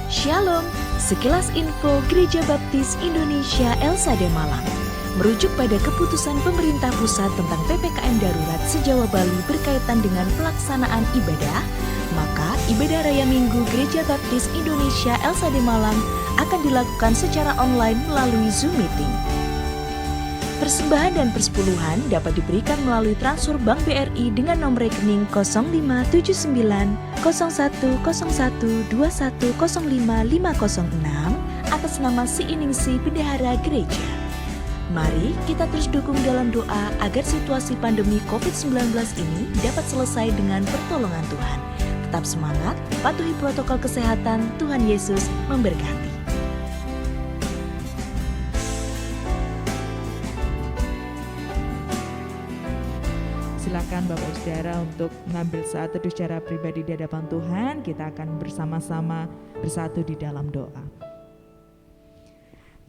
Shalom, sekilas info Gereja Baptis Indonesia Elsade Malang. Merujuk pada keputusan pemerintah pusat tentang PPKM darurat se-Jawa Bali berkaitan dengan pelaksanaan ibadah, maka ibadah Raya Minggu Gereja Baptis Indonesia Elsade Malang akan dilakukan secara online melalui Zoom Meeting. Persembahan dan persepuluhan dapat diberikan melalui transfer Bank BRI dengan nomor rekening 0579 0101 2105 506 atas nama Siiningsih Bendahara Gereja. Mari kita terus dukung dalam doa agar situasi pandemi COVID-19 ini dapat selesai dengan pertolongan Tuhan. Tetap semangat, patuhi protokol kesehatan, Tuhan Yesus memberkati. Silakan Bapak Saudara untuk mengambil saat teduh secara pribadi di hadapan Tuhan. Kita akan bersama-sama bersatu di dalam doa.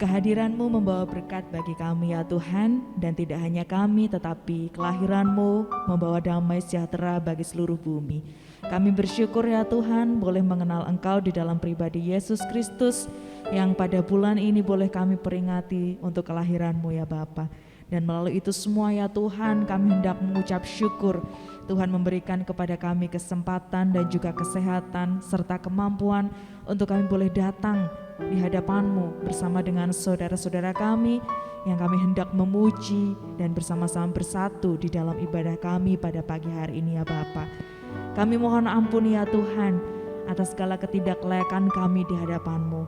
Kehadiran-Mu membawa berkat bagi kami ya Tuhan, dan tidak hanya kami tetapi kelahiran-Mu membawa damai sejahtera bagi seluruh bumi. Kami bersyukur ya Tuhan boleh mengenal Engkau di dalam pribadi Yesus Kristus yang pada bulan ini boleh kami peringati untuk kelahiran-Mu ya Bapa. Dan melalui itu semua ya Tuhan kami hendak mengucap syukur. Tuhan memberikan kepada kami kesempatan dan juga kesehatan serta kemampuan untuk kami boleh datang di hadapan-Mu bersama dengan saudara-saudara kami yang kami hendak memuji dan bersama-sama bersatu di dalam ibadah kami pada pagi hari ini ya Bapa. Kami mohon ampun ya Tuhan atas segala ketidaklayakan kami di hadapan-Mu,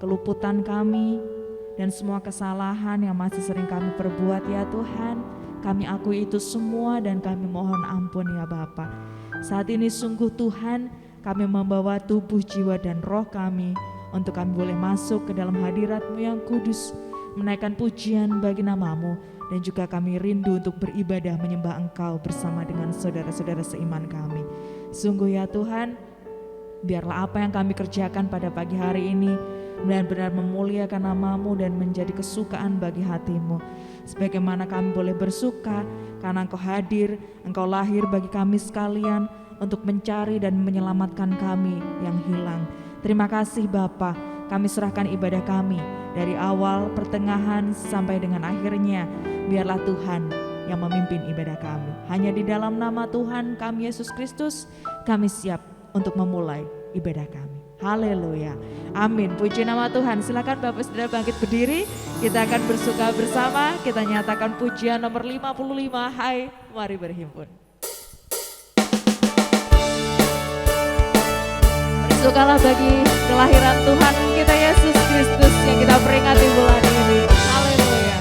keluputan kami, dan semua kesalahan yang masih sering kami perbuat ya Tuhan. Kami akui itu semua dan kami mohon ampun ya Bapa. Saat ini sungguh Tuhan kami membawa tubuh, jiwa dan roh kami untuk kami boleh masuk ke dalam hadirat-Mu yang kudus, menaikkan pujian bagi nama-Mu, dan juga kami rindu untuk beribadah menyembah Engkau bersama dengan saudara-saudara seiman kami. Sungguh ya Tuhan, biarlah apa yang kami kerjakan pada pagi hari ini benar-benar memuliakan nama-Mu dan menjadi kesukaan bagi hati-Mu. Sebagaimana kami boleh bersuka karena Engkau hadir, Engkau lahir bagi kami sekalian untuk mencari dan menyelamatkan kami yang hilang. Terima kasih Bapa, kami serahkan ibadah kami dari awal, pertengahan sampai dengan akhirnya. Biarlah Tuhan yang memimpin ibadah kami. Hanya di dalam nama Tuhan kami Yesus Kristus kami siap untuk memulai ibadah kami. Haleluya, amin. Puji nama Tuhan. Silakan Bapak Saudara bangkit berdiri. Kita akan bersuka bersama. Kita nyatakan pujian nomor 55. Hai, mari berhimpun. Bersukalah bagi kelahiran Tuhan kita Yesus Kristus yang kita peringati bulan ini. Haleluya.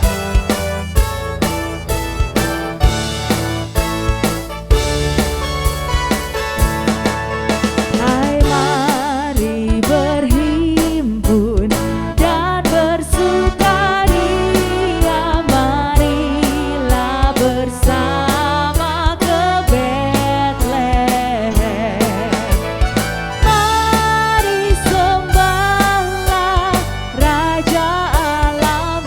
Raja alam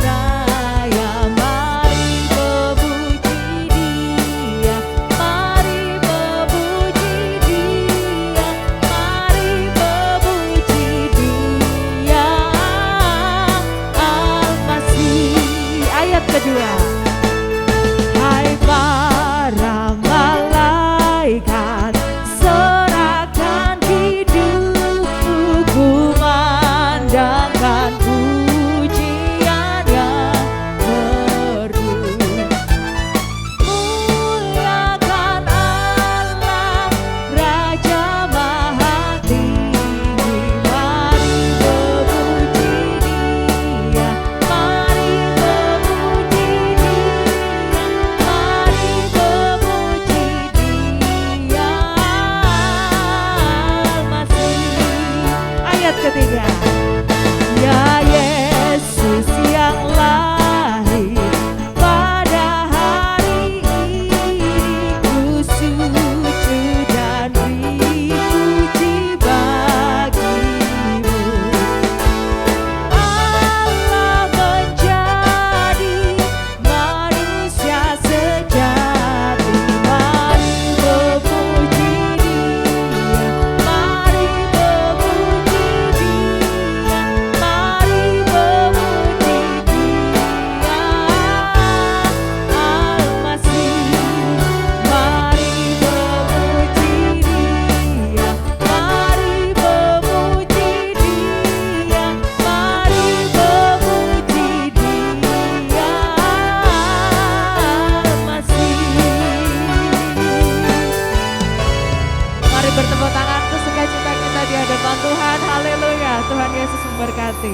firman Tuhan. Haleluya. Tuhan Yesus memberkati.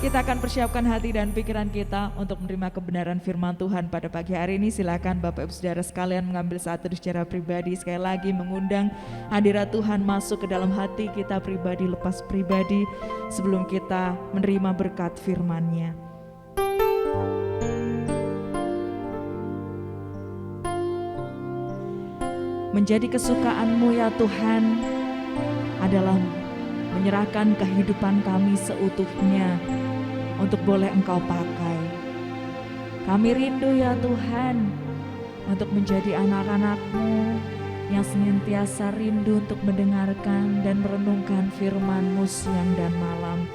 Kita akan persiapkan hati dan pikiran kita untuk menerima kebenaran firman Tuhan pada pagi hari ini. Silakan Bapak Ibu Saudara sekalian mengambil saat teduh secara pribadi. Sekali lagi mengundang hadirat Tuhan masuk ke dalam hati kita pribadi, lepas pribadi, sebelum kita menerima berkat firman-Nya. Menjadi kesukaan-Mu ya Tuhan adalah menyerahkan kehidupan kami seutuhnya untuk boleh Engkau pakai. Kami rindu ya Tuhan untuk menjadi anak-anak-Mu yang senantiasa rindu untuk mendengarkan dan merenungkan firman-Mu siang dan malam.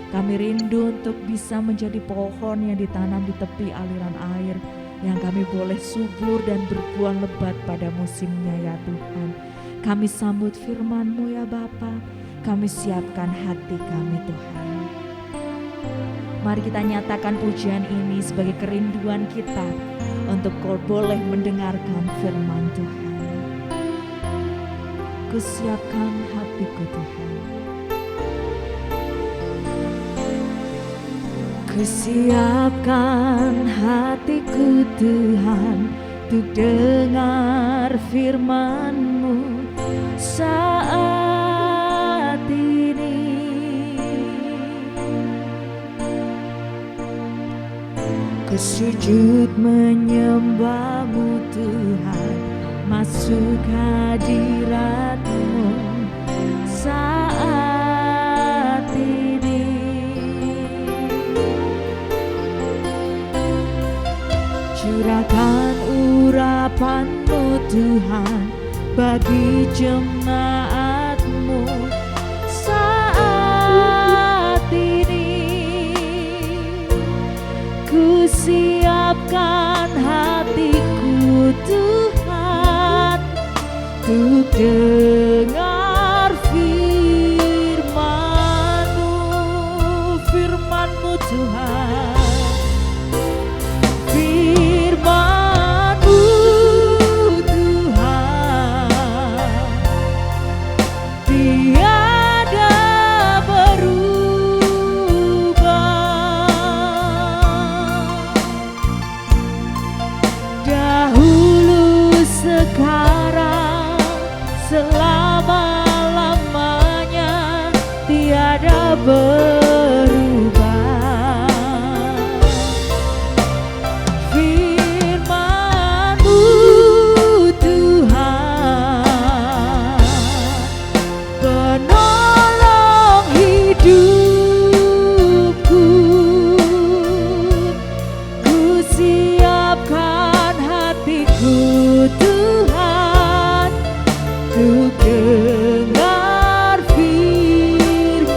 Kami rindu untuk bisa menjadi pohon yang ditanam di tepi aliran air, yang kami boleh subur dan berbuah lebat pada musimnya ya Tuhan. Kami sambut firman-Mu ya Bapa, kami siapkan hati kami Tuhan. Mari kita nyatakan pujian ini sebagai kerinduan kita untuk Kau boleh mendengarkan firman Tuhan. Kusiapkan hatiku Tuhan. Kusiapkan hatiku Tuhan untuk dengar firman-Mu saat ini. Kusujud menyembah-Mu Tuhan, masuk hadirat-Mu saat ini. Curahkan urapan-Mu Tuhan bagi jemaat-Mu saat ini. Ku siapkan hatiku Tuhan untuk dengar firman-Mu, firman-Mu Tuhan. Firman-Mu Tuhan tiada berubah, dahulu sekarang selama-lamanya tiada berubah. Firman-Mu Tuhan penolong hidupku. Ku siapkan hatiku Tuhan untuk dengar firman-Mu.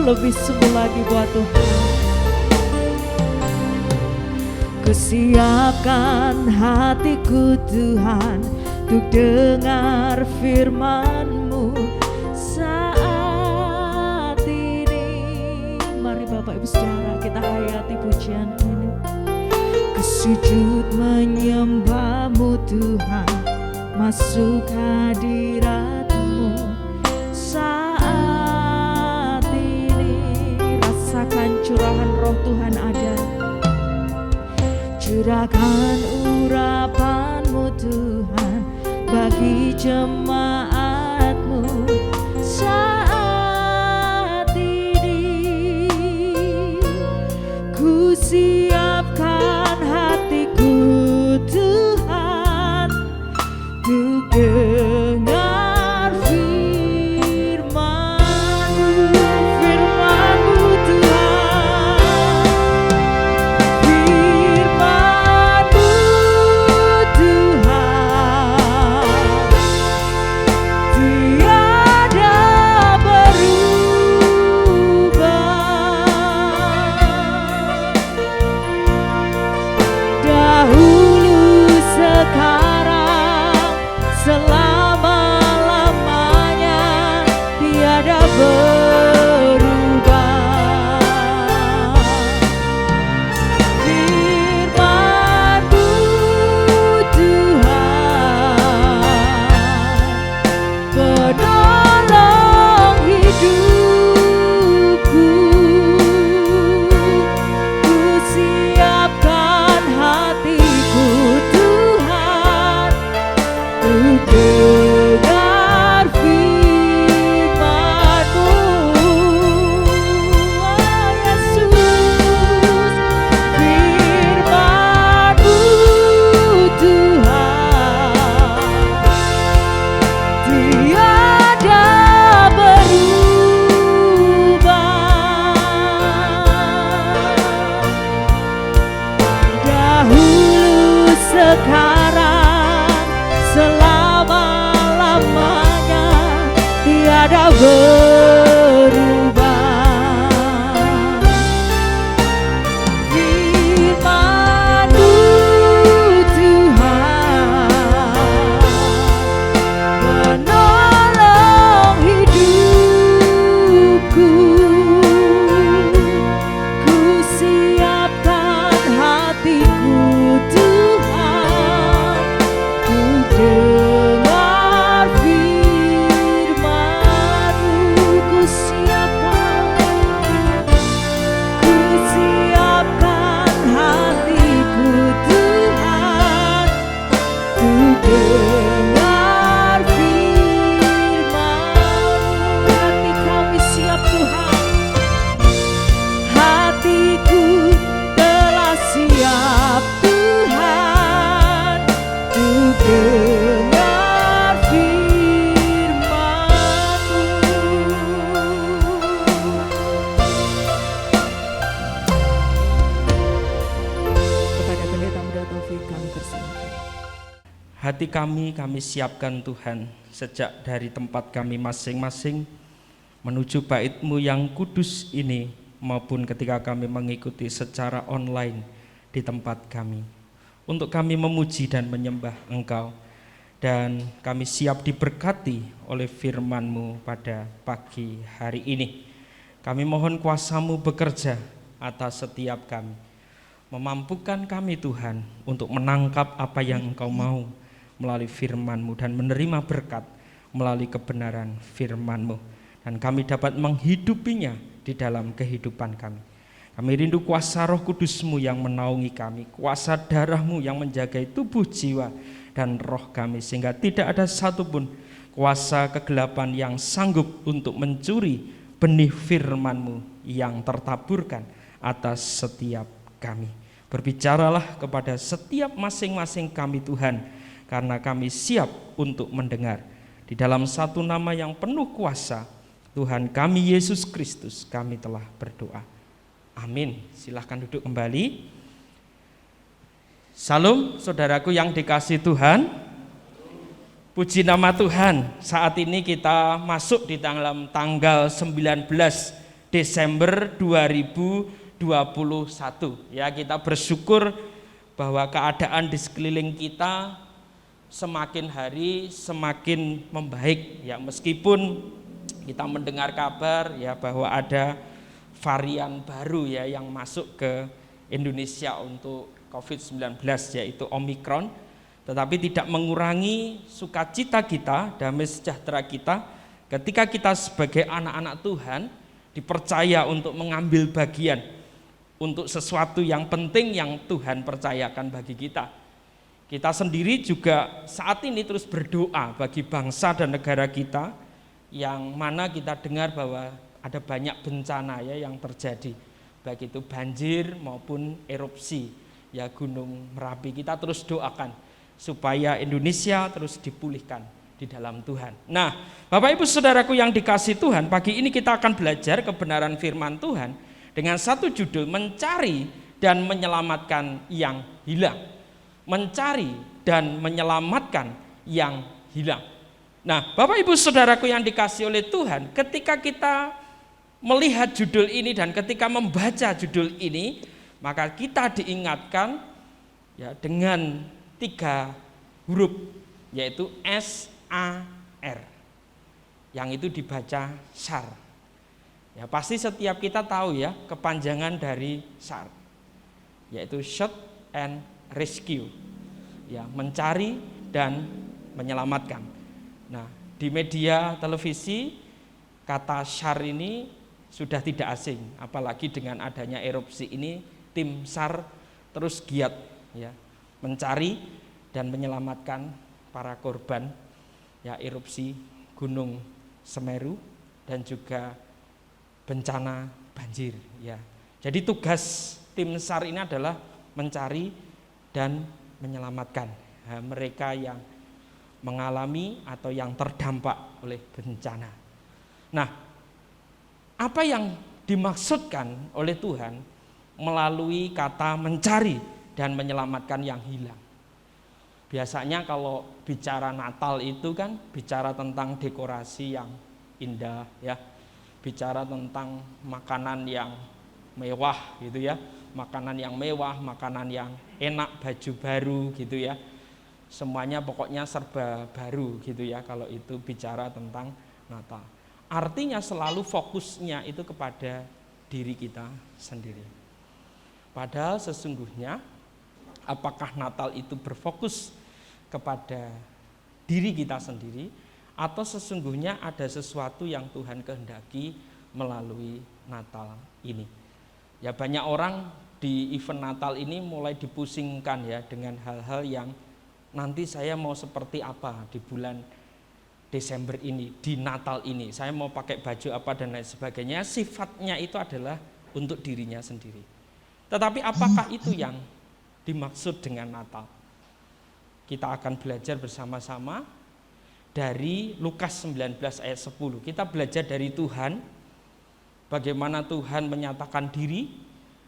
Lebih sungguh lagi buat Tuhan. Ku siapkan hatiku Tuhan untuk dengar firman-Mu saat ini. Mari Bapak Ibu Saudara kita hayati pujian ini. Kusujud menyembah-Mu Tuhan, masuk hadirat-Mu saat ini. Rasakan curahan roh Tuhan ada. Curahkan urapan-Mu Tuhan bagi jemaat-Mu saat ini. Ku siapkan hatiku Tuhan untuk dengar firman-Mu, firman-Mu Tuhan. Firman-Mu Tuhan tiada berubah. Firman-Mu Tuhan menolong hidupku. Ku siapkan hatiku Tuhan, ku dengar firman-Mu. Ku siapkan hatiku Tuhan, ku dengar firman-Mu. Hati kami siap Tuhan, hatiku telah siap Tuhan, ku dengar firman-Mu. Kepada Pendeta Muda Taufik kami persilakan. Hati kami siapkan Tuhan, sejak dari tempat kami masing-masing menuju bait-Mu yang kudus ini, maupun ketika kami mengikuti secara online di tempat kami, untuk kami memuji dan menyembah Engkau. Dan kami siap diberkati oleh firman-Mu pada pagi hari ini. Kami mohon kuasa-Mu bekerja atas setiap kami, memampukan kami Tuhan untuk menangkap apa yang Engkau mau melalui firman-Mu dan menerima berkat melalui kebenaran firman-Mu, dan kami dapat menghidupinya di dalam kehidupan kami. Kami rindu kuasa Roh Kudus-Mu yang menaungi kami, kuasa darah-Mu yang menjagai tubuh, jiwa, dan roh kami, sehingga tidak ada satupun kuasa kegelapan yang sanggup untuk mencuri benih firman-Mu yang tertaburkan atas setiap kami. Berbicaralah kepada setiap masing-masing kami Tuhan, karena kami siap untuk mendengar. Di dalam satu nama yang penuh kuasa, Tuhan kami Yesus Kristus, kami telah berdoa. Amin. Silahkan duduk kembali. Salam saudaraku yang dikasihi Tuhan. Puji nama Tuhan. Saat ini kita masuk di tanggal 19 Desember 2021. Ya, kita bersyukur bahwa keadaan di sekeliling kita semakin hari semakin membaik, ya, meskipun kita mendengar kabar ya bahwa ada varian baru ya yang masuk ke Indonesia untuk COVID-19, yaitu Omikron, tetapi tidak mengurangi sukacita kita, damai sejahtera kita ketika kita sebagai anak-anak Tuhan dipercaya untuk mengambil bagian untuk sesuatu yang penting yang Tuhan percayakan bagi kita. Kita sendiri juga saat ini terus berdoa bagi bangsa dan negara kita, yang mana kita dengar bahwa ada banyak bencana ya yang terjadi, baik itu banjir maupun erupsi ya Gunung Merapi. Kita terus doakan supaya Indonesia terus dipulihkan di dalam Tuhan. Nah, Bapak Ibu Saudaraku yang dikasihi Tuhan, pagi ini kita akan belajar kebenaran firman Tuhan dengan satu judul, mencari dan menyelamatkan yang hilang. Mencari dan menyelamatkan yang hilang. Nah, Bapak Ibu Saudaraku yang dikasihi oleh Tuhan, ketika kita melihat judul ini dan ketika membaca judul ini, maka kita diingatkan ya dengan 3 huruf, yaitu S-A-R, yang itu dibaca SAR. Ya, pasti setiap kita tahu ya kepanjangan dari SAR, yaitu Search and Rescue, ya, mencari dan menyelamatkan. Nah, di media televisi kata SAR ini sudah tidak asing, apalagi dengan adanya erupsi ini, tim SAR terus giat ya mencari dan menyelamatkan para korban ya erupsi Gunung Semeru dan juga bencana banjir ya. Jadi tugas tim SAR ini adalah mencari dan menyelamatkan mereka yang mengalami atau yang terdampak oleh bencana. Nah, apa yang dimaksudkan oleh Tuhan melalui kata mencari dan menyelamatkan yang hilang? Biasanya kalau bicara Natal itu kan bicara tentang dekorasi yang indah ya. Bicara tentang makanan yang mewah gitu ya. Makanan yang mewah, makanan yang enak, baju baru gitu ya. Semuanya pokoknya serba baru gitu ya kalau itu bicara tentang Natal. Artinya selalu fokusnya itu kepada diri kita sendiri. Padahal sesungguhnya apakah Natal itu berfokus kepada diri kita sendiri atau sesungguhnya ada sesuatu yang Tuhan kehendaki melalui Natal ini. Ya banyak orang di event Natal ini mulai dipusingkan ya dengan hal-hal yang nanti saya mau seperti apa di bulan Desember ini, di Natal ini. Saya mau pakai baju apa dan lain sebagainya. Sifatnya itu adalah untuk dirinya sendiri. Tetapi apakah itu yang dimaksud dengan Natal? Kita akan belajar bersama-sama dari Lukas 19 ayat 10. Kita belajar dari Tuhan, bagaimana Tuhan menyatakan diri,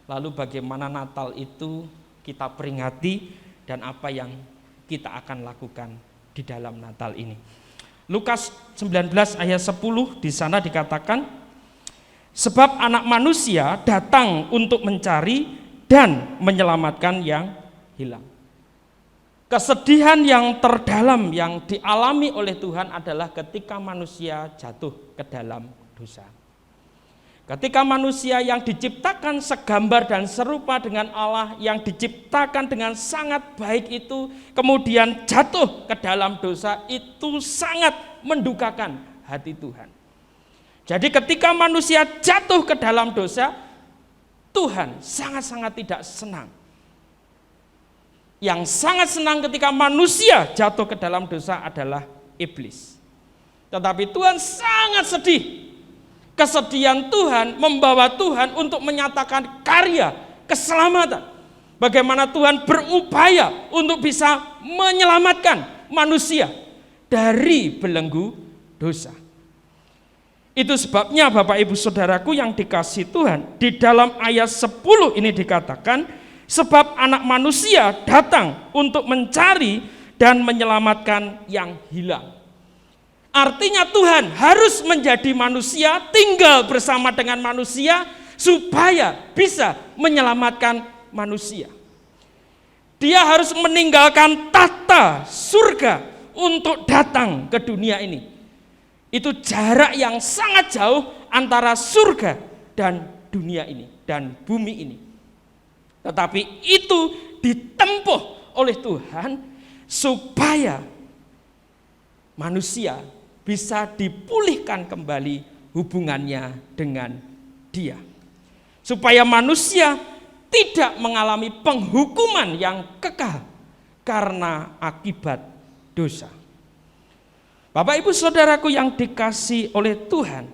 lalu bagaimana Natal itu kita peringati dan apa yang kita akan lakukan di dalam Natal ini. Lukas 19 ayat 10 di sana dikatakan, sebab anak manusia datang untuk mencari dan menyelamatkan yang hilang. Kesedihan yang terdalam yang dialami oleh Tuhan adalah ketika manusia jatuh ke dalam dosa. Ketika manusia yang diciptakan segambar dan serupa dengan Allah, yang diciptakan dengan sangat baik itu, kemudian jatuh ke dalam dosa, itu sangat mendukakan hati Tuhan. Jadi ketika manusia jatuh ke dalam dosa, Tuhan sangat-sangat tidak senang. Yang sangat senang ketika manusia jatuh ke dalam dosa adalah iblis. Tetapi Tuhan sangat sedih. Kesedihan Tuhan membawa Tuhan untuk menyatakan karya keselamatan. Bagaimana Tuhan berupaya untuk bisa menyelamatkan manusia dari belenggu dosa. Itu sebabnya Bapak Ibu Saudaraku yang dikasihi Tuhan, di dalam ayat 10 ini dikatakan, sebab anak manusia datang untuk mencari dan menyelamatkan yang hilang. Artinya Tuhan harus menjadi manusia, tinggal bersama dengan manusia supaya bisa menyelamatkan manusia. Dia harus meninggalkan tata surga untuk datang ke dunia ini. Itu jarak yang sangat jauh antara surga dan dunia ini dan bumi ini. Tetapi itu ditempuh oleh Tuhan supaya manusia bisa dipulihkan kembali hubungannya dengan Dia. Supaya manusia tidak mengalami penghukuman yang kekal karena akibat dosa. Bapak Ibu Saudaraku yang dikasihi oleh Tuhan,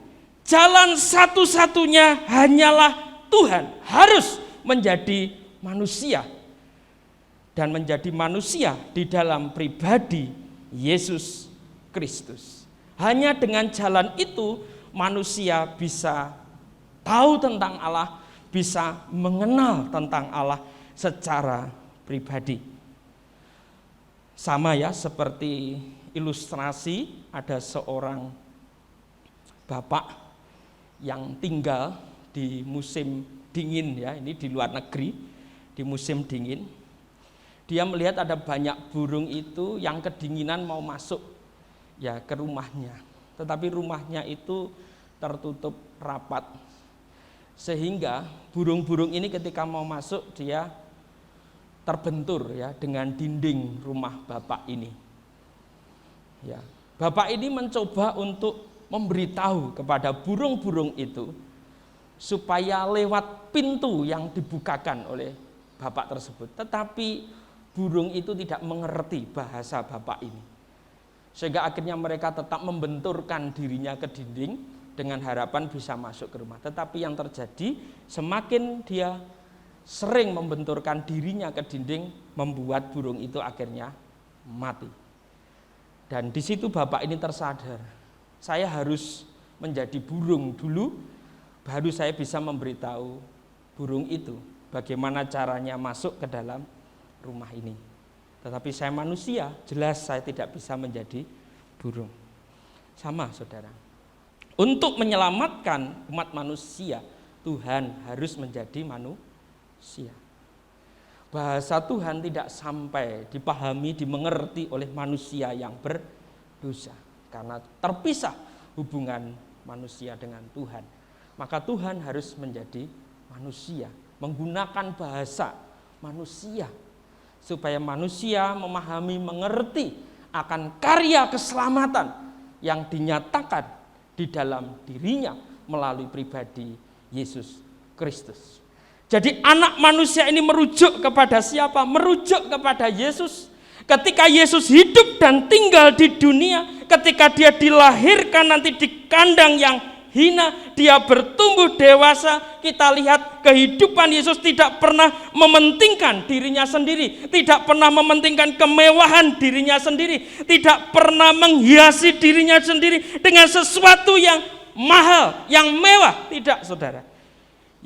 jalan satu-satunya hanyalah Tuhan harus menjadi manusia dan menjadi manusia di dalam pribadi Yesus Kristus. Hanya dengan jalan itu manusia bisa tahu tentang Allah, bisa mengenal tentang Allah secara pribadi. Sama ya seperti ilustrasi, ada seorang bapak yang tinggal di musim dingin ya, ini di luar negeri, di musim dingin. Dia melihat ada banyak burung itu yang kedinginan mau masuk ya ke rumahnya, tetapi rumahnya itu tertutup rapat, sehingga burung-burung ini ketika mau masuk dia terbentur ya dengan dinding rumah bapak ini. Ya, bapak ini mencoba untuk memberitahu kepada burung-burung itu supaya lewat pintu yang dibukakan oleh bapak tersebut, tetapi burung itu tidak mengerti bahasa bapak ini. Sehingga akhirnya mereka tetap membenturkan dirinya ke dinding dengan harapan bisa masuk ke rumah. Tetapi yang terjadi semakin dia sering membenturkan dirinya ke dinding, membuat burung itu akhirnya mati. Dan di situ bapak ini tersadar, saya harus menjadi burung dulu, baru saya bisa memberitahu burung itu bagaimana caranya masuk ke dalam rumah ini. Tetapi saya manusia, jelas saya tidak bisa menjadi burung. Sama saudara, Untuk menyelamatkan umat manusia, Tuhan harus menjadi manusia. Bahasa Tuhan tidak sampai dipahami, dimengerti oleh manusia yang berdosa. Karena terpisah hubungan manusia dengan Tuhan. Maka Tuhan harus menjadi manusia, menggunakan bahasa manusia. Supaya manusia memahami, mengerti akan karya keselamatan yang dinyatakan di dalam dirinya melalui pribadi Yesus Kristus. Jadi anak manusia ini merujuk kepada siapa? Merujuk kepada Yesus. Ketika Yesus hidup dan tinggal di dunia, ketika dia dilahirkan nanti di kandang yang hina, dia bertumbuh dewasa, kita lihat kehidupan Yesus tidak pernah mementingkan dirinya sendiri, tidak pernah mementingkan kemewahan dirinya sendiri, tidak pernah menghiasi dirinya sendiri dengan sesuatu yang mahal, yang mewah, tidak, saudara.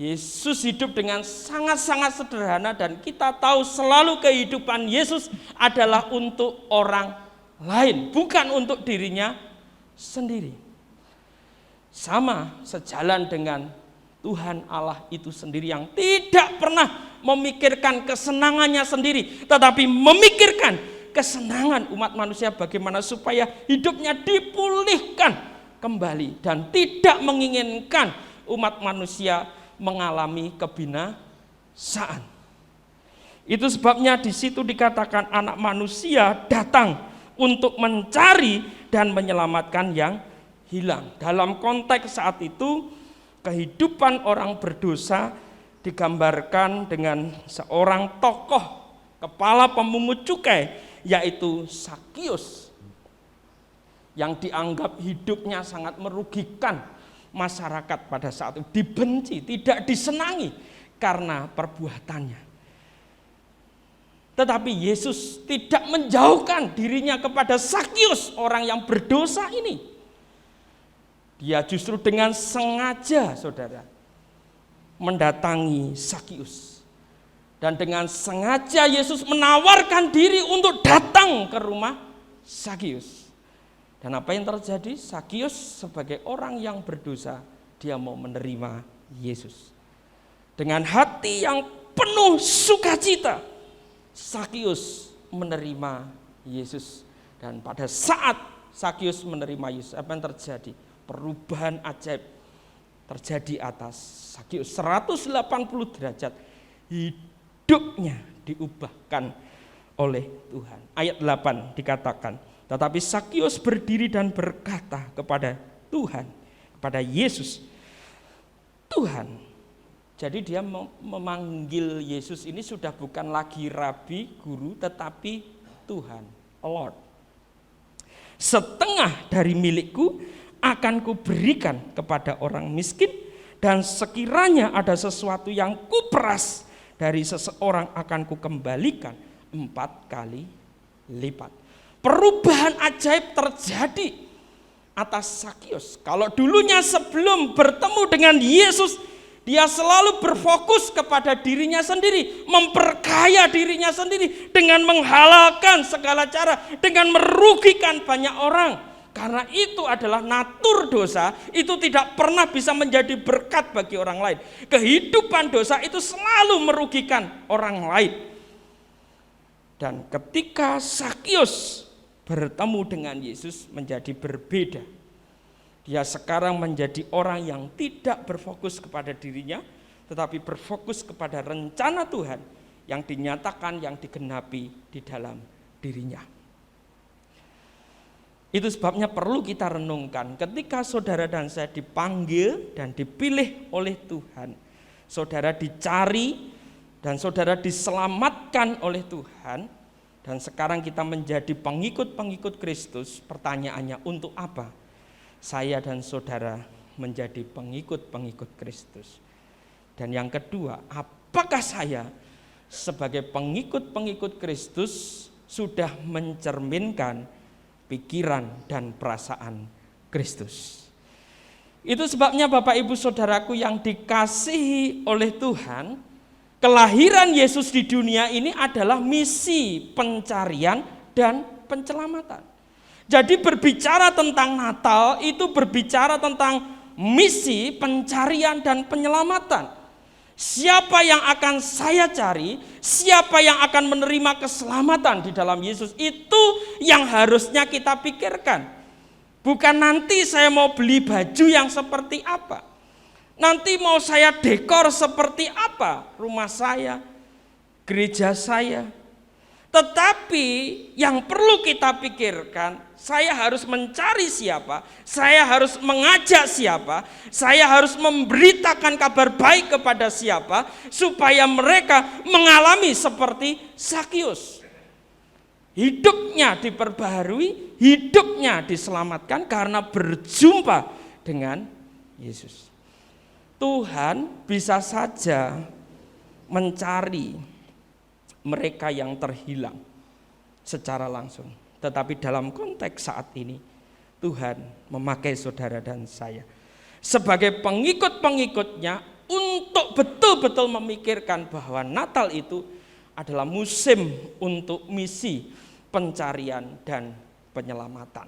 Yesus hidup dengan sangat-sangat sederhana dan kita tahu selalu kehidupan Yesus adalah untuk orang lain, bukan untuk dirinya sendiri. Sama sejalan dengan Tuhan Allah itu sendiri yang tidak pernah memikirkan kesenangannya sendiri, tetapi memikirkan kesenangan umat manusia bagaimana supaya hidupnya dipulihkan kembali dan tidak menginginkan umat manusia mengalami kebinasaan. Itu sebabnya di situ dikatakan anak manusia datang untuk mencari dan menyelamatkan yang hilang. Dalam konteks saat itu, kehidupan orang berdosa digambarkan dengan seorang tokoh kepala pemungut cukai, yaitu Zakius, yang dianggap hidupnya sangat merugikan masyarakat pada saat itu, dibenci, tidak disenangi karena perbuatannya. Tetapi Yesus tidak menjauhkan dirinya kepada Zakius, orang yang berdosa ini. Dia justru dengan sengaja, saudara, mendatangi Zakius. Dan dengan sengaja Yesus menawarkan diri untuk datang ke rumah Zakius. Dan apa yang terjadi? Zakius sebagai orang yang berdosa, dia mau menerima Yesus. Dengan hati yang penuh sukacita, Zakius menerima Yesus. Dan pada saat Zakius menerima Yesus, apa yang terjadi? Perubahan ajaib terjadi atas Zakius, 180 derajat hidupnya diubahkan oleh Tuhan. Ayat 8 dikatakan, tetapi Zakius berdiri dan berkata kepada Tuhan, kepada Yesus, Tuhan. Jadi dia memanggil Yesus ini sudah bukan lagi rabi, guru, tetapi Tuhan, Lord. Setengah dari milikku akan kuberikan kepada orang miskin, dan sekiranya ada sesuatu yang kuperas dari seseorang akan kukembalikan 4 kali lipat. Perubahan ajaib terjadi atas Zakius. Kalau dulunya sebelum bertemu dengan Yesus, dia selalu berfokus kepada dirinya sendiri, memperkaya dirinya sendiri dengan menghalalkan segala cara, dengan merugikan banyak orang. Karena itu adalah natur dosa, itu tidak pernah bisa menjadi berkat bagi orang lain. Kehidupan dosa itu selalu merugikan orang lain. Dan ketika Zakius bertemu dengan Yesus menjadi berbeda. Dia sekarang menjadi orang yang tidak berfokus kepada dirinya, tetapi berfokus kepada rencana Tuhan yang dinyatakan, yang digenapi di dalam dirinya. Itu sebabnya perlu kita renungkan ketika saudara dan saya dipanggil dan dipilih oleh Tuhan. Saudara dicari dan saudara diselamatkan oleh Tuhan. Dan sekarang kita menjadi pengikut-pengikut Kristus. Pertanyaannya, untuk apa saya dan saudara menjadi pengikut-pengikut Kristus? Dan yang kedua, apakah saya sebagai pengikut-pengikut Kristus sudah mencerminkan pikiran dan perasaan Kristus? Itu sebabnya Bapak Ibu Saudaraku yang dikasihi oleh Tuhan, kelahiran Yesus di dunia ini adalah misi pencarian dan penyelamatan. Jadi berbicara tentang Natal itu berbicara tentang misi pencarian dan penyelamatan. Siapa yang akan saya cari, siapa yang akan menerima keselamatan di dalam Yesus, itu yang harusnya kita pikirkan. Bukan nanti saya mau beli baju yang seperti apa, nanti mau saya dekor seperti apa rumah saya, gereja saya. Tetapi yang perlu kita pikirkan, saya harus mencari siapa, saya harus mengajak siapa, saya harus memberitakan kabar baik kepada siapa, supaya mereka mengalami seperti Zakius. Hidupnya diperbaharui, hidupnya diselamatkan karena berjumpa dengan Yesus. Tuhan bisa saja mencari mereka yang terhilang secara langsung. Tetapi dalam konteks saat ini, Tuhan memakai saudara dan saya sebagai pengikut-pengikutnya untuk betul-betul memikirkan bahwa Natal itu adalah musim untuk misi pencarian dan penyelamatan.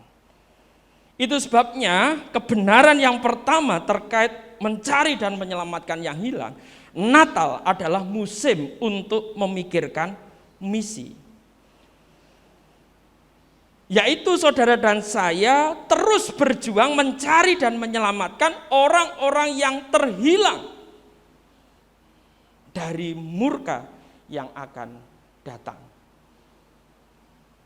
Itu sebabnya kebenaran yang pertama terkait mencari dan menyelamatkan yang hilang, Natal adalah musim untuk memikirkan misi. Yaitu saudara dan saya terus berjuang mencari dan menyelamatkan orang-orang yang terhilang dari murka yang akan datang.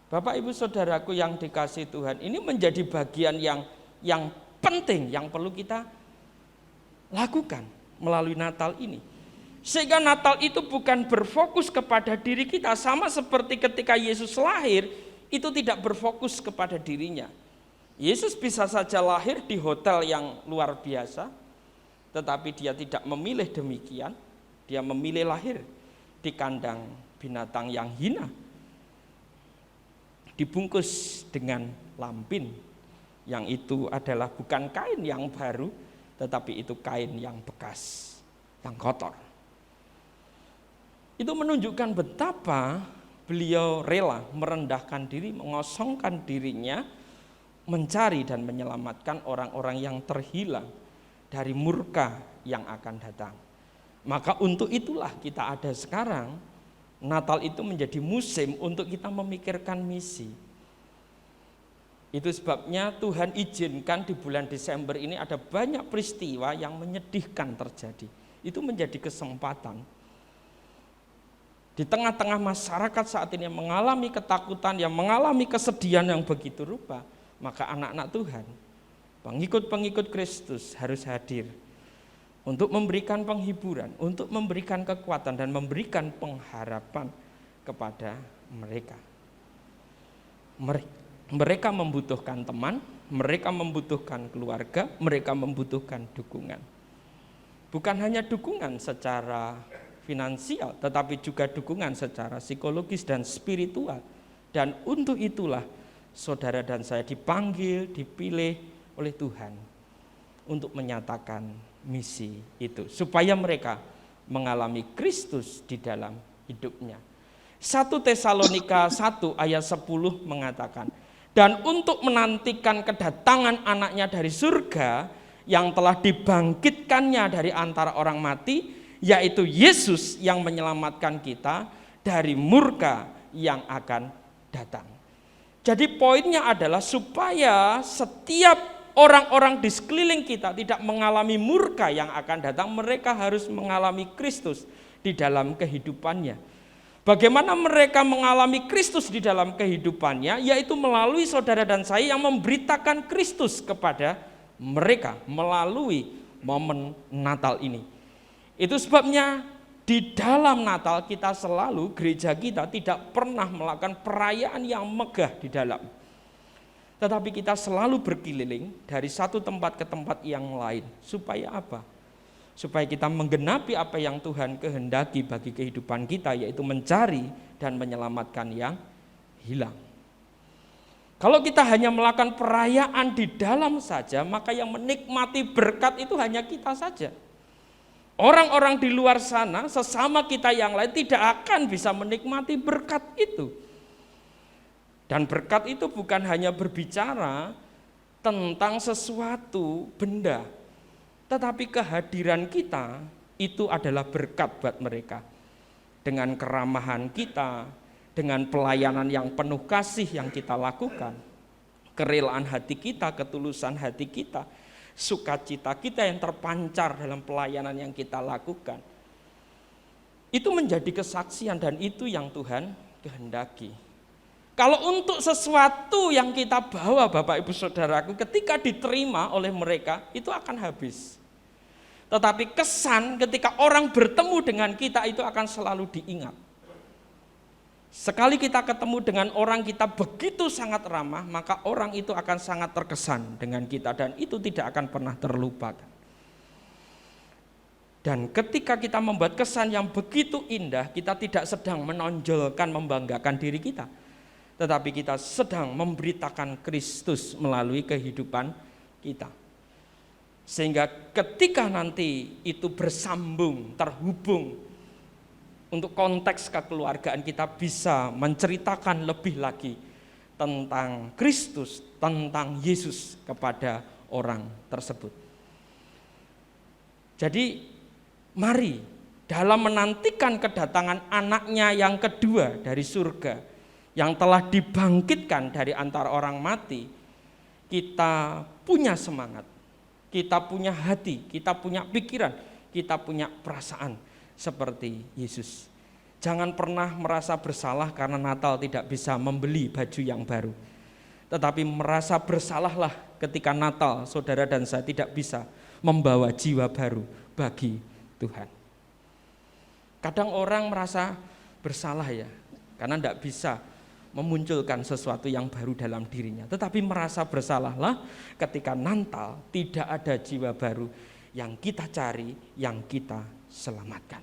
Bapak Ibu Saudaraku yang dikasihi Tuhan, ini menjadi bagian yang penting yang perlu kita lakukan melalui Natal ini. Sehingga Natal itu bukan berfokus kepada diri kita, sama seperti ketika Yesus lahir itu tidak berfokus kepada dirinya. Yesus bisa saja lahir di hotel yang luar biasa, tetapi dia tidak memilih demikian. Dia memilih lahir di kandang binatang yang hina, dibungkus dengan lampin, yang itu adalah bukan kain yang baru, tetapi itu kain yang bekas, yang kotor. Itu menunjukkan betapa beliau rela merendahkan diri, mengosongkan dirinya, mencari dan menyelamatkan orang-orang yang terhilang dari murka yang akan datang. Maka untuk itulah kita ada sekarang. Natal itu menjadi musim untuk kita memikirkan misi. Itu sebabnya Tuhan izinkan di bulan Desember ini ada banyak peristiwa yang menyedihkan terjadi. Itu menjadi kesempatan. Di tengah-tengah masyarakat saat ini yang mengalami ketakutan, yang mengalami kesedihan yang begitu rupa, maka anak-anak Tuhan, pengikut-pengikut Kristus harus hadir untuk memberikan penghiburan, untuk memberikan kekuatan dan memberikan pengharapan kepada mereka. Mereka membutuhkan teman, mereka membutuhkan keluarga, mereka membutuhkan dukungan. Bukan hanya dukungan secara finansial, tetapi juga dukungan secara psikologis dan spiritual. Dan untuk itulah saudara dan saya dipanggil, dipilih oleh Tuhan untuk menyatakan misi itu, supaya mereka mengalami Kristus di dalam hidupnya. 1 Tesalonika 1 ayat 10 mengatakan, dan untuk menantikan kedatangan anaknya dari surga yang telah dibangkitkannya dari antara orang mati, yaitu Yesus yang menyelamatkan kita dari murka yang akan datang. Jadi poinnya adalah supaya setiap orang-orang di sekeliling kita tidak mengalami murka yang akan datang, mereka harus mengalami Kristus di dalam kehidupannya. Bagaimana mereka mengalami Kristus di dalam kehidupannya? Yaitu melalui saudara dan saya yang memberitakan Kristus kepada mereka melalui momen Natal ini. Itu sebabnya di dalam Natal kita selalu, gereja kita tidak pernah melakukan perayaan yang megah di dalam. Tetapi kita selalu berkeliling dari satu tempat ke tempat yang lain. Supaya apa? Supaya kita menggenapi apa yang Tuhan kehendaki bagi kehidupan kita, yaitu mencari dan menyelamatkan yang hilang. Kalau kita hanya melakukan perayaan di dalam saja, maka yang menikmati berkat itu hanya kita saja. Orang-orang di luar sana, sesama kita yang lain tidak akan bisa menikmati berkat itu. Dan berkat itu bukan hanya berbicara tentang sesuatu benda, tetapi kehadiran kita itu adalah berkat buat mereka. Dengan keramahan kita, dengan pelayanan yang penuh kasih yang kita lakukan, kerelaan hati kita, ketulusan hati kita, sukacita kita yang terpancar dalam pelayanan yang kita lakukan, itu menjadi kesaksian dan itu yang Tuhan kehendaki. Kalau untuk sesuatu yang kita bawa Bapak Ibu Saudaraku, ketika diterima oleh mereka itu akan habis. Tetapi kesan ketika orang bertemu dengan kita itu akan selalu diingat. Sekali kita ketemu dengan orang kita begitu sangat ramah, maka orang itu akan sangat terkesan dengan kita dan itu tidak akan pernah terlupakan. Dan ketika kita membuat kesan yang begitu indah, kita tidak sedang menonjolkan, membanggakan diri kita, tetapi kita sedang memberitakan Kristus melalui kehidupan kita. Sehingga ketika nanti itu bersambung, terhubung, untuk konteks kekeluargaan kita bisa menceritakan lebih lagi tentang Kristus, tentang Yesus kepada orang tersebut. Jadi mari dalam menantikan kedatangan anaknya yang kedua dari surga, yang telah dibangkitkan dari antara orang mati, kita punya semangat, kita punya hati, kita punya pikiran, kita punya perasaan seperti Yesus. Jangan pernah merasa bersalah karena Natal tidak bisa membeli baju yang baru. Tetapi merasa bersalahlah ketika Natal saudara dan saya tidak bisa membawa jiwa baru bagi Tuhan. Kadang orang merasa bersalah ya, karena tidak bisa memunculkan sesuatu yang baru dalam dirinya. Tetapi merasa bersalahlah ketika Natal tidak ada jiwa baru yang kita cari, yang kita selamatkan.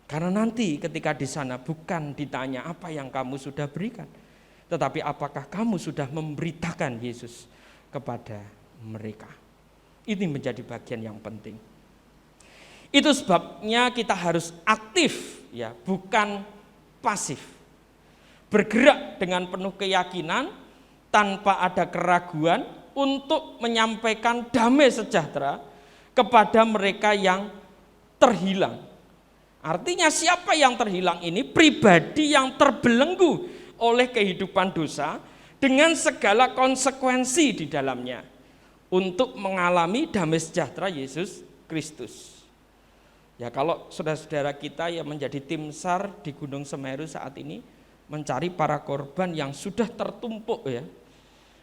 Karena nanti ketika di sana bukan ditanya apa yang kamu sudah berikan, tetapi apakah kamu sudah memberitakan Yesus kepada mereka. Ini menjadi bagian yang penting. Itu sebabnya kita harus aktif ya, bukan pasif. Bergerak dengan penuh keyakinan tanpa ada keraguan untuk menyampaikan damai sejahtera kepada mereka yang terhilang. Artinya siapa yang terhilang ini? Pribadi yang terbelenggu oleh kehidupan dosa dengan segala konsekuensi di dalamnya untuk mengalami damai sejahtera Yesus Kristus. Ya, kalau saudara-saudara kita yang menjadi tim SAR di Gunung Semeru saat ini mencari para korban yang sudah tertumpuk ya,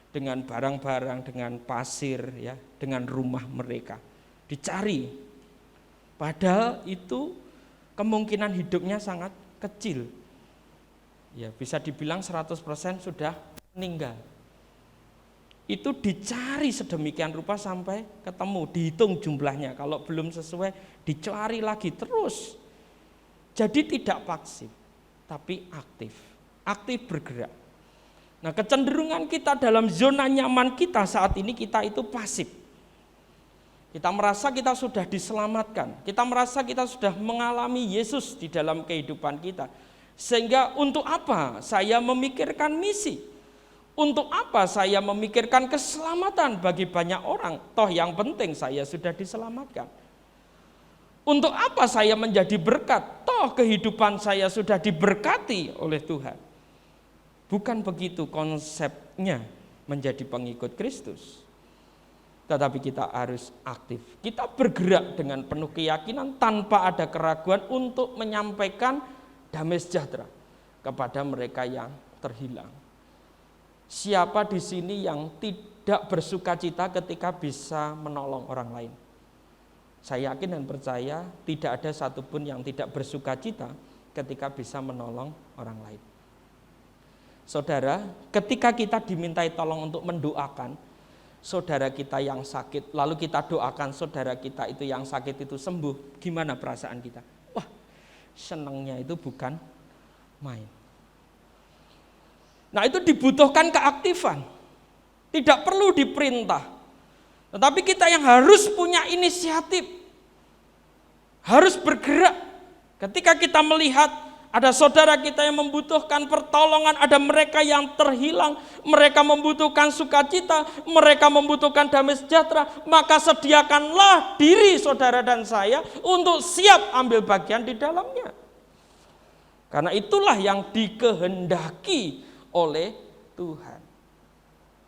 dengan barang-barang, dengan pasir ya, dengan rumah mereka. Dicari. Padahal itu kemungkinan hidupnya sangat kecil. Ya, bisa dibilang 100% sudah meninggal. Itu dicari sedemikian rupa sampai ketemu, dihitung jumlahnya. Kalau belum sesuai, dicari lagi terus. Jadi tidak pasif, tapi aktif. Aktif bergerak. Nah, kecenderungan kita dalam zona nyaman kita saat ini, kita itu pasif. Kita merasa kita sudah diselamatkan, kita merasa kita sudah mengalami Yesus di dalam kehidupan kita. Sehingga untuk apa saya memikirkan misi? Untuk apa saya memikirkan keselamatan bagi banyak orang? Toh yang penting saya sudah diselamatkan. Untuk apa saya menjadi berkat? Toh kehidupan saya sudah diberkati oleh Tuhan. Bukan begitu konsepnya menjadi pengikut Kristus. Tetapi kita harus aktif. Kita bergerak dengan penuh keyakinan tanpa ada keraguan untuk menyampaikan damai sejahtera kepada mereka yang terhilang. Siapa di sini yang tidak bersukacita ketika bisa menolong orang lain? Saya yakin dan percaya tidak ada satupun yang tidak bersukacita ketika bisa menolong orang lain. Saudara, ketika kita dimintai tolong untuk mendoakan saudara kita yang sakit, lalu kita doakan saudara kita itu yang sakit itu sembuh, gimana perasaan kita? Wah, senangnya itu bukan main. Nah, itu dibutuhkan keaktifan, tidak perlu diperintah, tetapi kita yang harus punya inisiatif, harus bergerak. Ketika kita melihat Ada saudara kita yang membutuhkan pertolongan, ada mereka yang terhilang, mereka membutuhkan sukacita, mereka membutuhkan damai sejahtera, maka sediakanlah diri saudara dan saya untuk siap ambil bagian di dalamnya. Karena itulah yang dikehendaki oleh Tuhan.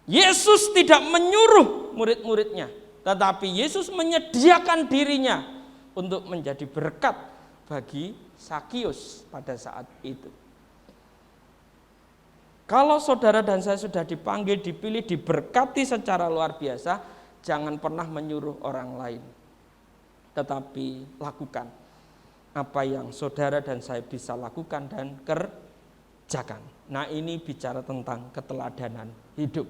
Yesus tidak menyuruh murid-muridnya, tetapi Yesus menyediakan dirinya untuk menjadi berkat bagi Sakius pada saat itu. Kalau saudara dan saya sudah dipanggil, dipilih, diberkati secara luar biasa, jangan pernah menyuruh orang lain, tetapi lakukan apa yang saudara dan saya bisa lakukan dan kerjakan. Nah, ini bicara tentang keteladanan hidup.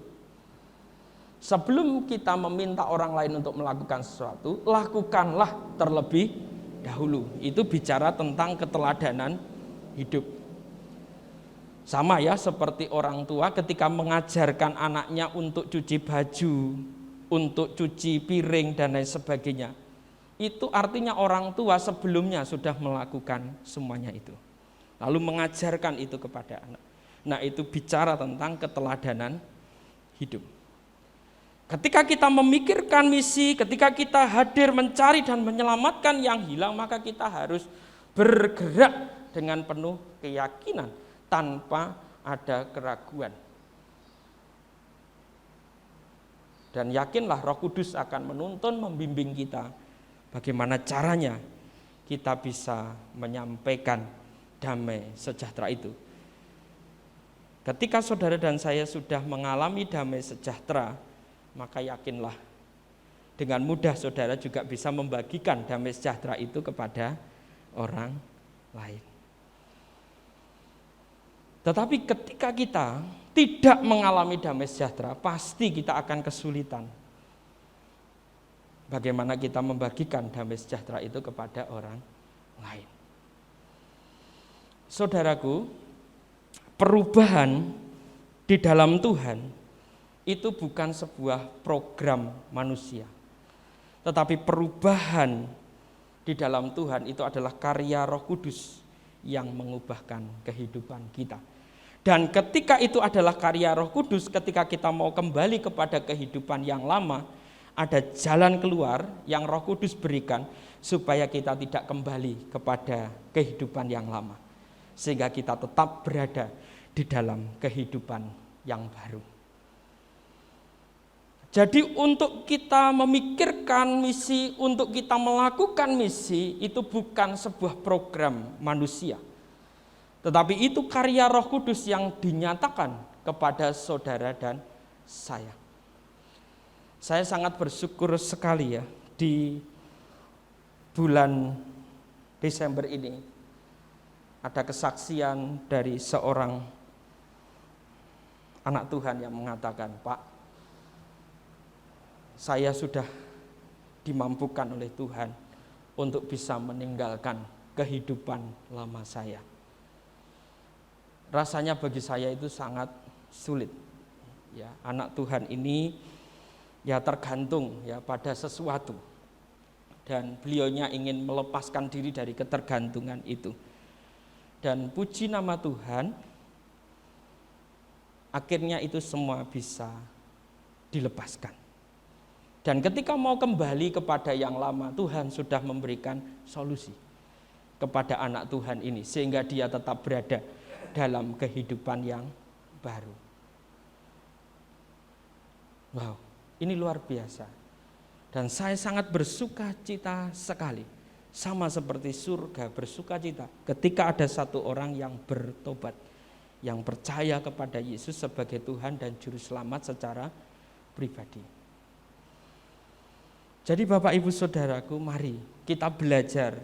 Sebelum kita meminta orang lain untuk melakukan sesuatu, lakukanlah terlebih dahulu. Itu bicara tentang keteladanan hidup. Sama ya seperti orang tua ketika mengajarkan anaknya untuk cuci baju, untuk cuci piring dan lain sebagainya. Itu artinya orang tua sebelumnya sudah melakukan semuanya itu. Lalu mengajarkan itu kepada anak. Nah, itu bicara tentang keteladanan hidup. Ketika kita memikirkan misi, ketika kita hadir mencari dan menyelamatkan yang hilang, maka kita harus bergerak dengan penuh keyakinan tanpa ada keraguan. Dan yakinlah Roh Kudus akan menuntun, membimbing kita bagaimana caranya kita bisa menyampaikan damai sejahtera itu. Ketika saudara dan saya sudah mengalami damai sejahtera, maka yakinlah dengan mudah saudara juga bisa membagikan damai sejahtera itu kepada orang lain. Tetapi ketika kita tidak mengalami damai sejahtera, pasti kita akan kesulitan. Bagaimana kita membagikan damai sejahtera itu kepada orang lain. Saudaraku, perubahan di dalam Tuhan itu bukan sebuah program manusia, tetapi perubahan di dalam Tuhan itu adalah karya Roh Kudus yang mengubahkan kehidupan kita. Dan ketika itu adalah karya Roh Kudus, ketika kita mau kembali kepada kehidupan yang lama, ada jalan keluar yang Roh Kudus berikan supaya kita tidak kembali kepada kehidupan yang lama, sehingga kita tetap berada di dalam kehidupan yang baru. Jadi untuk kita memikirkan misi, untuk kita melakukan misi, itu bukan sebuah program manusia. Tetapi itu karya Roh Kudus yang dinyatakan kepada saudara dan saya. Saya sangat bersyukur sekali ya, di bulan Desember ini ada kesaksian dari seorang anak Tuhan yang mengatakan, Pak, saya sudah dimampukan oleh Tuhan untuk bisa meninggalkan kehidupan lama saya. Rasanya bagi saya itu sangat sulit. Ya, anak Tuhan ini ya tergantung ya pada sesuatu. Dan beliaunya ingin melepaskan diri dari ketergantungan itu. Dan puji nama Tuhan, akhirnya itu semua bisa dilepaskan. Dan ketika mau kembali kepada yang lama, Tuhan sudah memberikan solusi kepada anak Tuhan ini, sehingga dia tetap berada dalam kehidupan yang baru. Wow, ini luar biasa. Dan saya sangat bersuka cita sekali, sama seperti surga bersuka cita ketika ada satu orang yang bertobat, yang percaya kepada Yesus sebagai Tuhan dan Juru Selamat secara pribadi. Jadi Bapak Ibu Saudaraku, mari kita belajar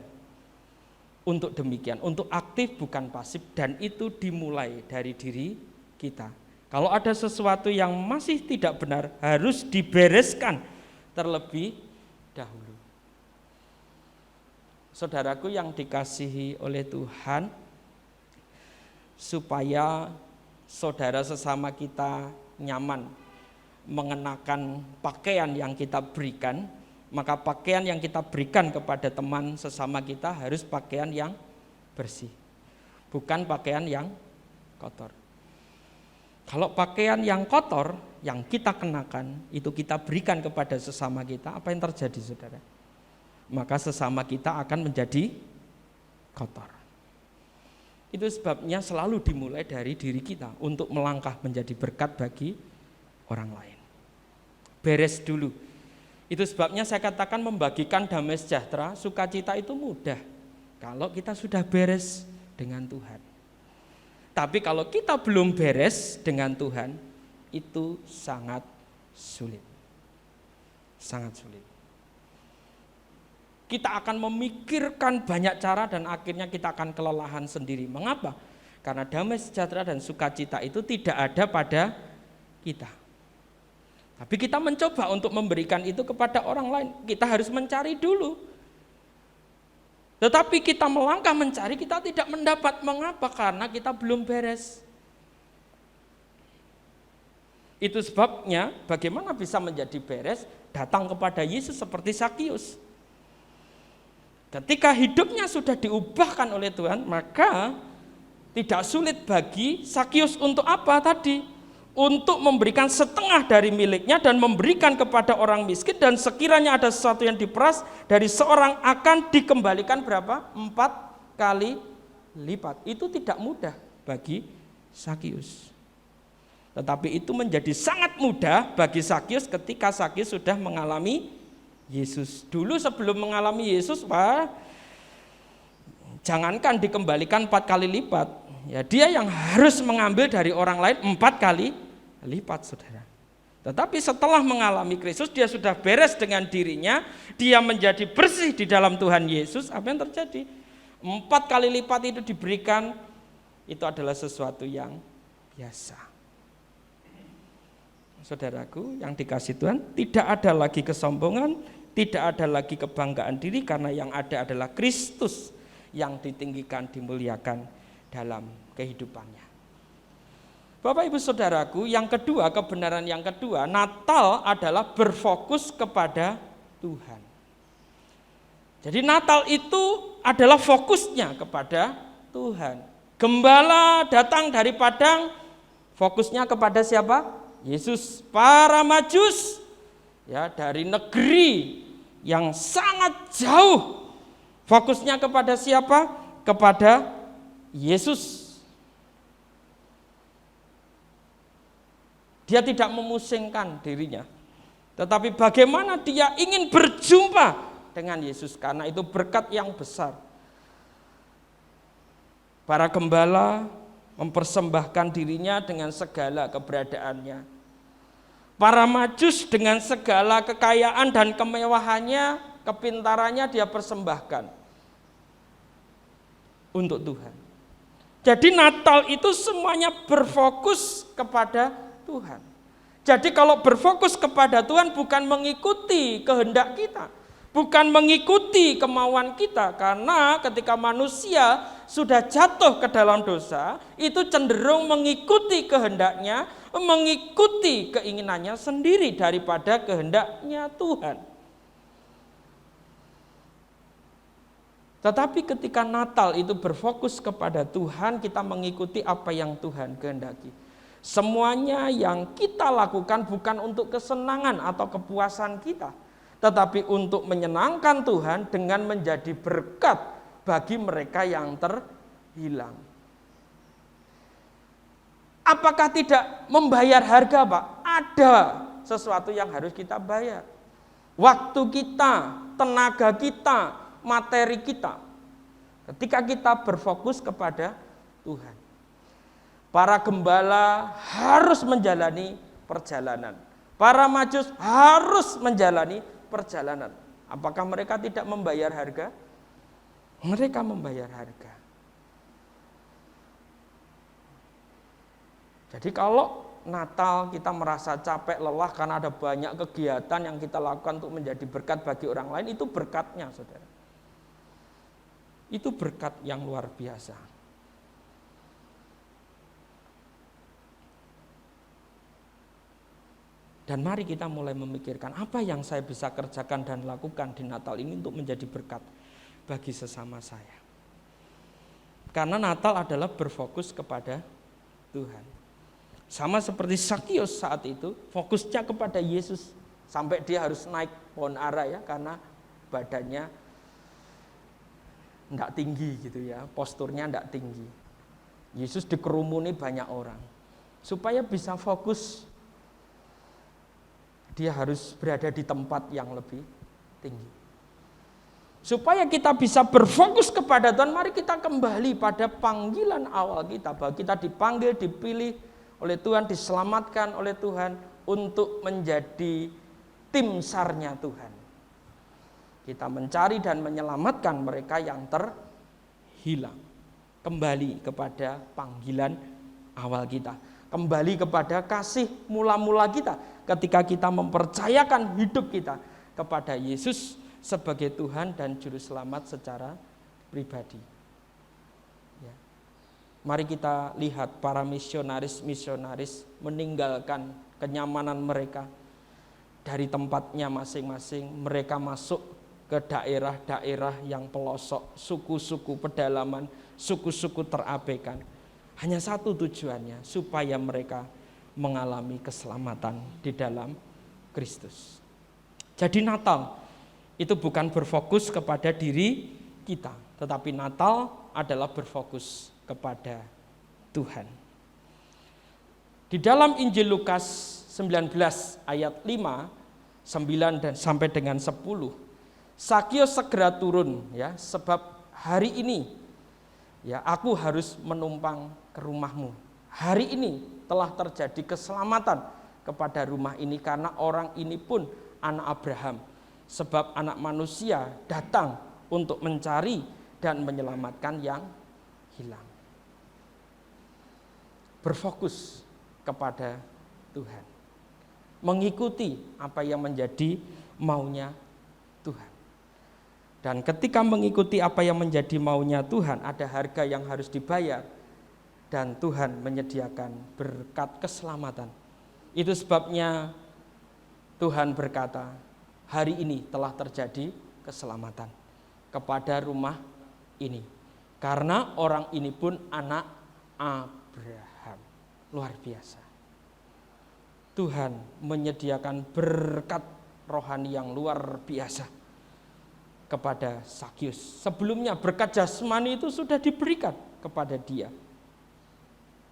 untuk demikian, untuk aktif bukan pasif, dan itu dimulai dari diri kita. Kalau ada sesuatu yang masih tidak benar, harus dibereskan terlebih dahulu. Saudaraku yang dikasihi oleh Tuhan, supaya saudara sesama kita nyaman mengenakan pakaian yang kita berikan, maka pakaian yang kita berikan kepada teman sesama kita harus pakaian yang bersih. bukan pakaian yang kotor. Kalau pakaian yang kotor yang kita kenakan itu kita berikan kepada sesama kita, apa yang terjadi saudara? Maka sesama kita akan menjadi kotor. Itu sebabnya selalu dimulai dari diri kita untuk melangkah menjadi berkat bagi orang lain. Beres dulu. Itu sebabnya saya katakan membagikan damai sejahtera, sukacita itu mudah kalau kita sudah beres dengan Tuhan. Tapi kalau kita belum beres dengan Tuhan, itu sangat sulit. Sangat sulit. Kita akan memikirkan banyak cara dan akhirnya kita akan kelelahan sendiri. Mengapa? Karena damai sejahtera dan sukacita itu tidak ada pada kita. Tapi kita mencoba untuk memberikan itu kepada orang lain. Kita harus mencari dulu. Tetapi kita melangkah mencari, kita tidak mendapat. Mengapa? Karena kita belum beres. Itu sebabnya bagaimana bisa menjadi beres? Datang kepada Yesus seperti Sakius. Ketika hidupnya sudah diubahkan oleh Tuhan, maka tidak sulit bagi Sakius untuk apa tadi? Untuk memberikan setengah dari miliknya dan memberikan kepada orang miskin, dan sekiranya ada sesuatu yang diperas dari seorang akan dikembalikan berapa? 4 kali lipat. Itu tidak mudah bagi Sakius. Tetapi itu menjadi sangat mudah bagi Sakius ketika Sakius sudah mengalami Yesus. Dulu sebelum mengalami Yesus, jangankan dikembalikan 4 kali lipat, ya dia yang harus mengambil dari orang lain 4 kali lipat, saudara. Tetapi setelah mengalami Kristus, dia sudah beres dengan dirinya, dia menjadi bersih di dalam Tuhan Yesus. Apa yang terjadi? 4 kali lipat itu diberikan, itu adalah sesuatu yang biasa. Saudaraku yang dikasihi Tuhan, tidak ada lagi kesombongan, tidak ada lagi kebanggaan diri, karena yang ada adalah Kristus yang ditinggikan, dimuliakan dalam kehidupannya. Bapak Ibu Saudaraku, yang kedua, kebenaran yang kedua, Natal adalah berfokus kepada Tuhan. Jadi Natal itu adalah fokusnya kepada Tuhan. Gembala datang dari padang, fokusnya kepada siapa? Yesus. Para Majus ya dari negeri yang sangat jauh, fokusnya kepada siapa? Kepada Yesus. Dia tidak memusingkan dirinya, tetapi bagaimana dia ingin berjumpa dengan Yesus, karena itu berkat yang besar. Para gembala mempersembahkan dirinya dengan segala keberadaannya. Para Majus dengan segala kekayaan dan kemewahannya, kepintarannya dia persembahkan untuk Tuhan. Jadi Natal itu semuanya berfokus kepada Tuhan. Jadi kalau berfokus kepada Tuhan bukan mengikuti kehendak kita, bukan mengikuti kemauan kita, karena ketika manusia sudah jatuh ke dalam dosa, itu cenderung mengikuti kehendaknya, mengikuti keinginannya sendiri daripada kehendaknya Tuhan. Tetapi ketika Natal itu berfokus kepada Tuhan, kita mengikuti apa yang Tuhan kehendaki. Semuanya yang kita lakukan bukan untuk kesenangan atau kepuasan kita, tetapi untuk menyenangkan Tuhan dengan menjadi berkat bagi mereka yang terhilang. Apakah tidak membayar harga, Pak? Ada sesuatu yang harus kita bayar. Waktu kita, tenaga kita, materi kita. Ketika kita berfokus kepada Tuhan. Para gembala harus menjalani perjalanan. Para Majus harus menjalani perjalanan. Apakah mereka tidak membayar harga? Mereka membayar harga. Jadi kalau Natal kita merasa capek, lelah karena ada banyak kegiatan yang kita lakukan untuk menjadi berkat bagi orang lain, itu berkatnya, saudara. Itu berkat yang luar biasa. Dan mari kita mulai memikirkan apa yang saya bisa kerjakan dan lakukan di Natal ini untuk menjadi berkat bagi sesama saya. Karena Natal adalah berfokus kepada Tuhan. Sama seperti Sakius saat itu, fokusnya kepada Yesus. Sampai dia harus naik pohon ara ya, karena badannya enggak tinggi gitu ya, posturnya enggak tinggi. Yesus dikerumuni banyak orang. Supaya bisa fokus, dia harus berada di tempat yang lebih tinggi. Supaya kita bisa berfokus kepada Tuhan, mari kita kembali pada panggilan awal kita, bahwa kita dipanggil, dipilih oleh Tuhan, diselamatkan oleh Tuhan untuk menjadi tim SAR-nya Tuhan. Kita mencari dan menyelamatkan mereka yang terhilang. Kembali kepada panggilan awal kita. Kembali kepada kasih mula-mula kita ketika kita mempercayakan hidup kita kepada Yesus sebagai Tuhan dan Juru Selamat secara pribadi. Ya. Mari kita lihat para misionaris meninggalkan kenyamanan mereka dari tempatnya masing-masing. Mereka masuk ke daerah-daerah yang pelosok, suku-suku pedalaman, suku-suku terabaikan. Hanya satu tujuannya, supaya mereka mengalami keselamatan di dalam Kristus. Jadi Natal itu bukan berfokus kepada diri kita, tetapi Natal adalah berfokus kepada Tuhan. Di dalam Injil Lukas 19 ayat 5, 9 dan sampai dengan 10, Sakius segera turun ya, sebab hari ini ya aku harus menumpang ke rumahmu. Hari ini telah terjadi keselamatan kepada rumah ini karena orang ini pun anak Abraham. Sebab anak manusia datang untuk mencari dan menyelamatkan yang hilang. Berfokus kepada Tuhan. Mengikuti apa yang menjadi maunya Tuhan. Dan ketika mengikuti apa yang menjadi maunya Tuhan, ada harga yang harus dibayar. Dan Tuhan menyediakan berkat keselamatan. Itu sebabnya Tuhan berkata, hari ini telah terjadi keselamatan kepada rumah ini. Karena orang ini pun anak Abraham. Luar biasa. Tuhan menyediakan berkat rohani yang luar biasa kepada Sakius. Sebelumnya berkat jasmani itu sudah diberikan kepada dia.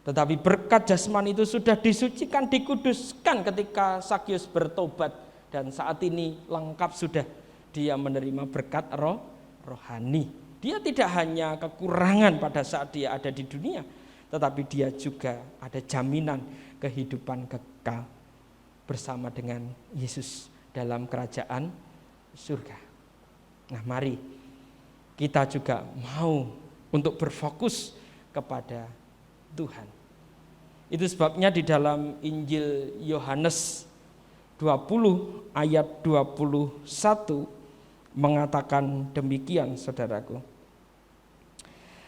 Tetapi berkat jasmani itu sudah disucikan, dikuduskan ketika Sakius bertobat. Dan saat ini lengkap sudah dia menerima berkat rohani. Dia tidak hanya kekurangan pada saat dia ada di dunia, tetapi dia juga ada jaminan kehidupan kekal bersama dengan Yesus dalam kerajaan surga. Nah, mari kita juga mau untuk berfokus kepada Tuhan. Itu sebabnya di dalam Injil Yohanes 20 ayat 21 mengatakan demikian, saudaraku.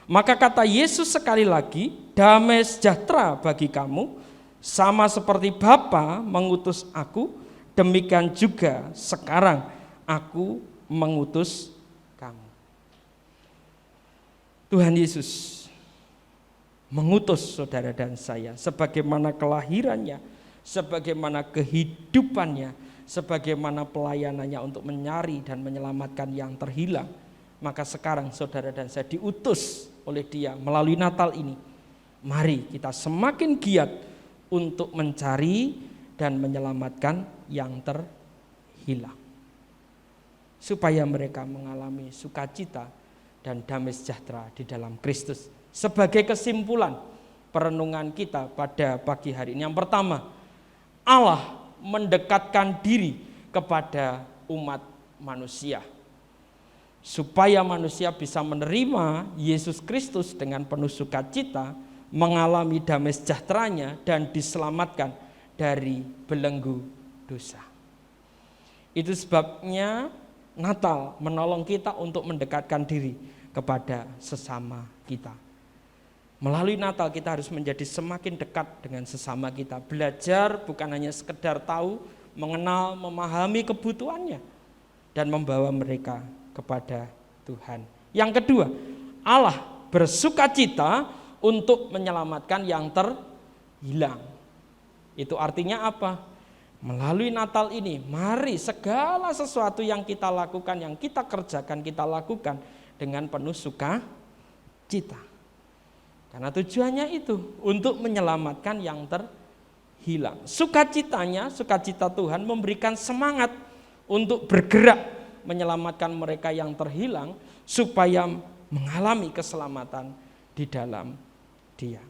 Maka kata Yesus sekali lagi, damai sejahtera bagi kamu, sama seperti Bapa mengutus aku, demikian juga sekarang aku mengutus kamu. Tuhan Yesus mengutus saudara dan saya sebagaimana kelahirannya, sebagaimana kehidupannya, sebagaimana pelayanannya untuk mencari dan menyelamatkan yang terhilang. Maka sekarang saudara dan saya diutus oleh Dia melalui Natal ini. Mari kita semakin giat untuk mencari dan menyelamatkan yang terhilang. Supaya mereka mengalami sukacita dan damai sejahtera di dalam Kristus. Sebagai kesimpulan perenungan kita pada pagi hari ini. Yang pertama, Allah mendekatkan diri kepada umat manusia. Supaya manusia bisa menerima Yesus Kristus dengan penuh sukacita, mengalami damai sejahteranya dan diselamatkan dari belenggu dosa. Itu sebabnya Natal menolong kita untuk mendekatkan diri kepada sesama kita. Melalui Natal kita harus menjadi semakin dekat dengan sesama kita. Belajar bukan hanya sekedar tahu, mengenal, memahami kebutuhannya, dan membawa mereka kepada Tuhan. Yang kedua, Allah bersukacita untuk menyelamatkan yang terhilang. Itu artinya apa? Melalui Natal ini, mari segala sesuatu yang kita lakukan, yang kita kerjakan, kita lakukan dengan penuh sukacita. Karena tujuannya itu untuk menyelamatkan yang terhilang. Sukacitanya, sukacita Tuhan memberikan semangat untuk bergerak menyelamatkan mereka yang terhilang supaya mengalami keselamatan di dalam Dia.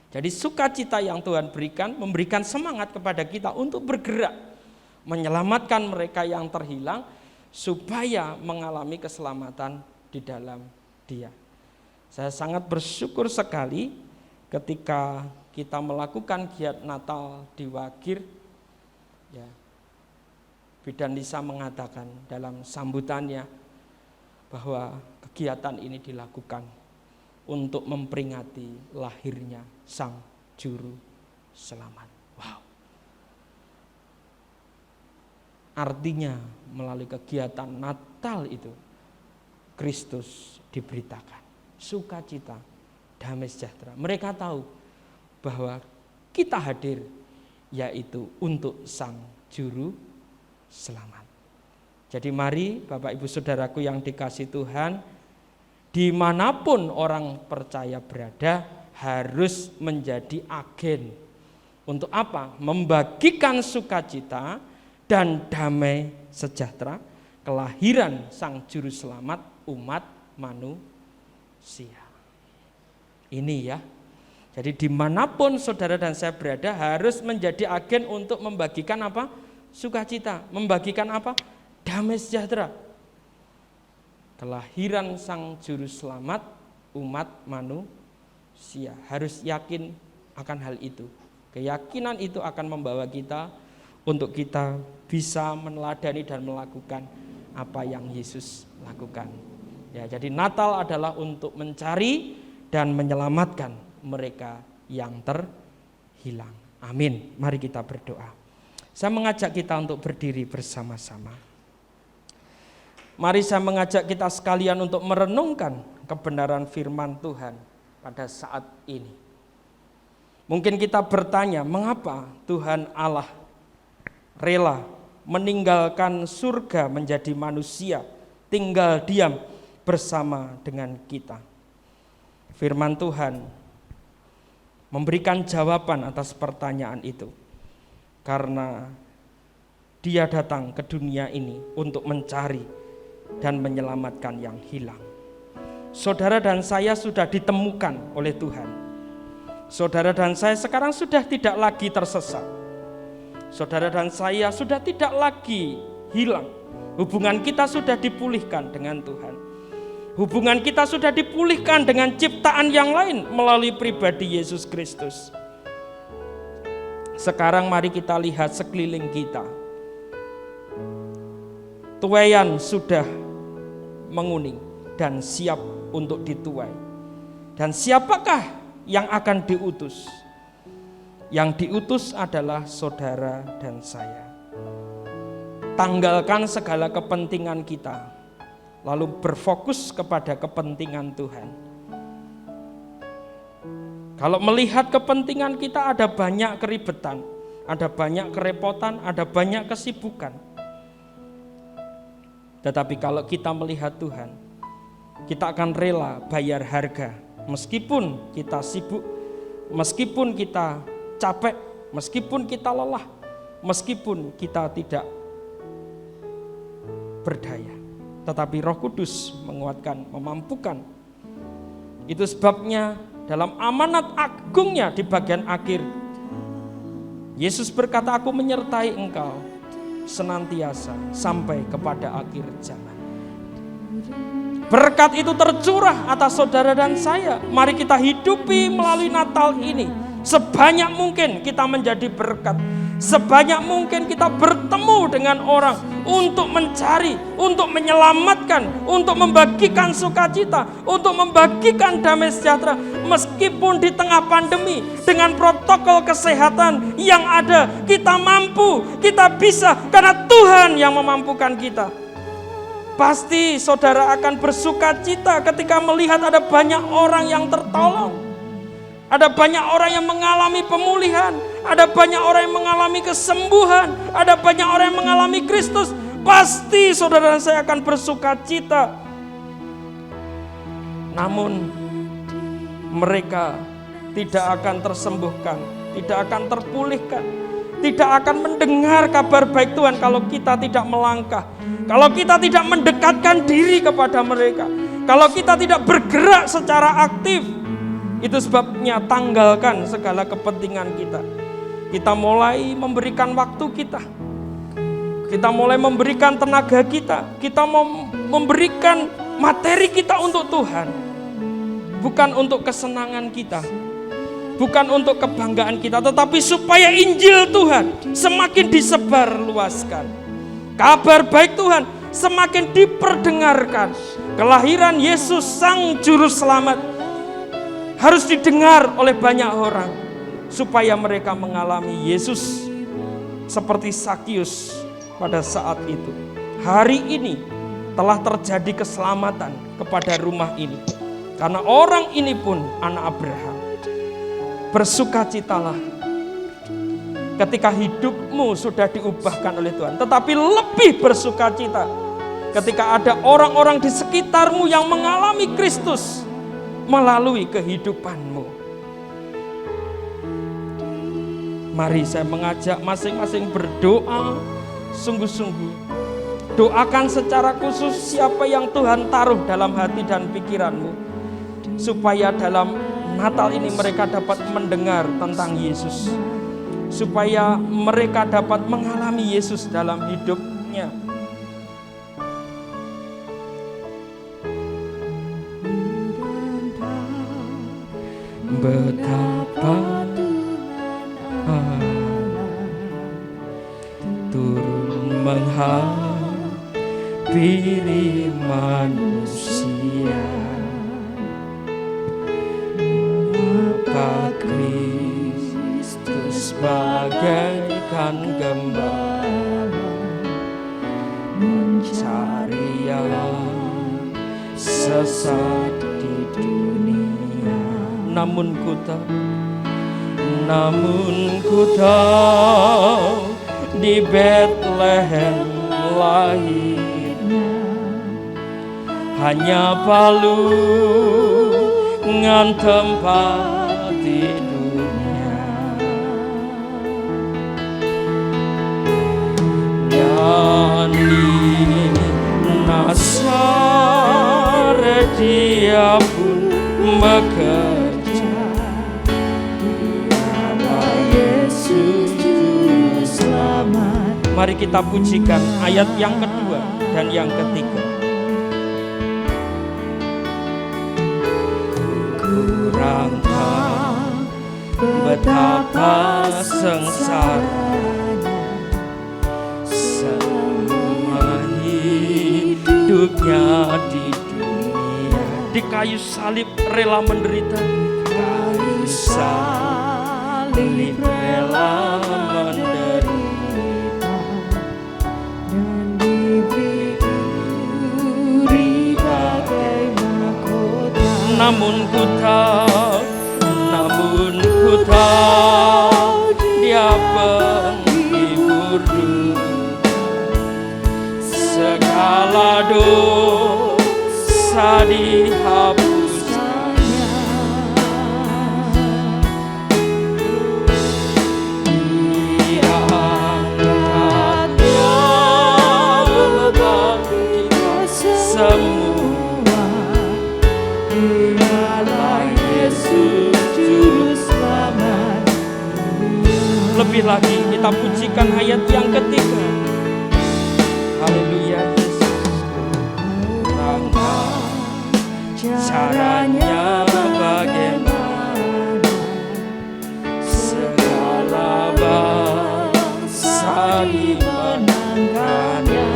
Jadi sukacita yang Tuhan berikan memberikan semangat kepada kita untuk bergerak menyelamatkan mereka yang terhilang supaya mengalami keselamatan di dalam Dia. Saya sangat bersyukur sekali ketika kita melakukan giat Natal di Wagir. Ya, Bidan Lisa mengatakan dalam sambutannya bahwa kegiatan ini dilakukan untuk memperingati lahirnya Sang Juru Selamat. Wow. Artinya melalui kegiatan Natal itu Kristus diberitakan. Sukacita, damai sejahtera. Mereka tahu bahwa kita hadir yaitu untuk Sang Juru Selamat. Jadi mari Bapak Ibu Saudaraku yang dikasihi Tuhan, dimanapun orang percaya berada harus menjadi agen. Untuk apa? Membagikan sukacita dan damai sejahtera kelahiran Sang Juru Selamat umat manusia. Ini ya. Jadi dimanapun saudara dan saya berada harus menjadi agen untuk membagikan apa? Sukacita. Membagikan apa? Damai sejahtera. Kelahiran Sang Juru Selamat umat manusia. Harus yakin akan hal itu. Keyakinan itu akan membawa kita untuk kita bisa meneladani dan melakukan apa yang Yesus lakukan. Ya, jadi Natal adalah untuk mencari dan menyelamatkan mereka yang terhilang. Amin. Mari kita berdoa. Saya mengajak kita untuk berdiri bersama-sama. Mari saya mengajak kita sekalian untuk merenungkan kebenaran firman Tuhan pada saat ini. Mungkin kita bertanya, mengapa Tuhan Allah rela meninggalkan surga menjadi manusia, tinggal diam bersama dengan kita? Firman Tuhan memberikan jawaban atas pertanyaan itu. Karena Dia datang ke dunia ini untuk mencari dan menyelamatkan yang hilang. Saudara dan saya sudah ditemukan oleh Tuhan. Saudara dan saya sekarang sudah tidak lagi tersesat. Saudara dan saya sudah tidak lagi hilang. Hubungan kita sudah dipulihkan dengan Tuhan. Hubungan kita sudah dipulihkan dengan ciptaan yang lain melalui pribadi Yesus Kristus. Sekarang mari kita lihat sekeliling kita. Tuaian sudah menguning dan siap untuk dituai. Dan siapakah yang akan diutus? Yang diutus adalah saudara dan saya. Tanggalkan segala kepentingan kita, lalu berfokus kepada kepentingan Tuhan. Kalau melihat kepentingan kita ada banyak keribetan, ada banyak kerepotan, ada banyak kesibukan. Tetapi kalau kita melihat Tuhan, kita akan rela bayar harga. Meskipun kita sibuk, meskipun kita capek, meskipun kita lelah, meskipun kita tidak berdaya. Tetapi Roh Kudus menguatkan, memampukan. Itu sebabnya dalam amanat agungnya di bagian akhir, Yesus berkata, aku menyertai engkau senantiasa sampai kepada akhir zaman. Berkat itu tercurah atas saudara dan saya. Mari kita hidupi melalui Natal ini. Sebanyak mungkin kita menjadi berkat. Sebanyak mungkin kita bertemu dengan orang untuk mencari, untuk menyelamatkan, untuk membagikan sukacita, untuk membagikan damai sejahtera. Meskipun di tengah pandemi, dengan protokol kesehatan yang ada, kita mampu, kita bisa, karena Tuhan yang memampukan kita. Pasti saudara akan bersuka cita ketika melihat ada banyak orang yang tertolong. Ada banyak orang yang mengalami pemulihan. Ada banyak orang yang mengalami kesembuhan. Ada banyak orang yang mengalami Kristus. Pasti saudara dan saya akan bersuka cita. Namun mereka tidak akan tersembuhkan, tidak akan terpulihkan, tidak akan mendengar kabar baik Tuhan kalau kita tidak melangkah, kalau kita tidak mendekatkan diri kepada mereka, kalau kita tidak bergerak secara aktif. Itu sebabnya tanggalkan segala kepentingan kita. Kita mulai memberikan waktu kita, kita mulai memberikan tenaga kita mau memberikan materi kita untuk Tuhan, bukan untuk kesenangan kita, bukan untuk kebanggaan kita, tetapi supaya Injil Tuhan semakin disebar luaskan, kabar baik Tuhan semakin diperdengarkan. Kelahiran Yesus Sang Juru Selamat harus didengar oleh banyak orang, supaya mereka mengalami Yesus seperti Sakius pada saat itu. Hari ini telah terjadi keselamatan kepada rumah ini, karena orang ini pun anak Abraham. Bersukacitalah ketika hidupmu sudah diubahkan oleh Tuhan, tetapi lebih bersukacita ketika ada orang-orang di sekitarmu yang mengalami Kristus melalui kehidupanmu. Mari saya mengajak masing-masing berdoa sungguh-sungguh. Doakan secara khusus siapa yang Tuhan taruh dalam hati dan pikiranmu, supaya dalam Natal ini mereka dapat mendengar tentang Yesus, supaya mereka dapat mengalami Yesus dalam hidupnya. Betapa turun menghampiri manusia, maka Kristus bagaikan gembala mencari yang sesat di dunia. Namun ku tahu di Betlehem lahirnya hanya palungan tempat tidurnya. Dan di Nazaret dia pun bekerja. Mari kita pujikan ayat yang kedua dan yang ketiga. Kurang tahu betapa sengsaranya semua hidupnya di dunia. Di kayu salib rela menderita, kayu salib rela menderita. Namun ku tahu dia penghibur segala dosa dihapuskannya. Dia angkatnya beban kita semua. Lebih lagi kita pujikan ayat yang ketiga. Haleluya Yesus. Caranya bagaimana segala bangsa dimenangkannya,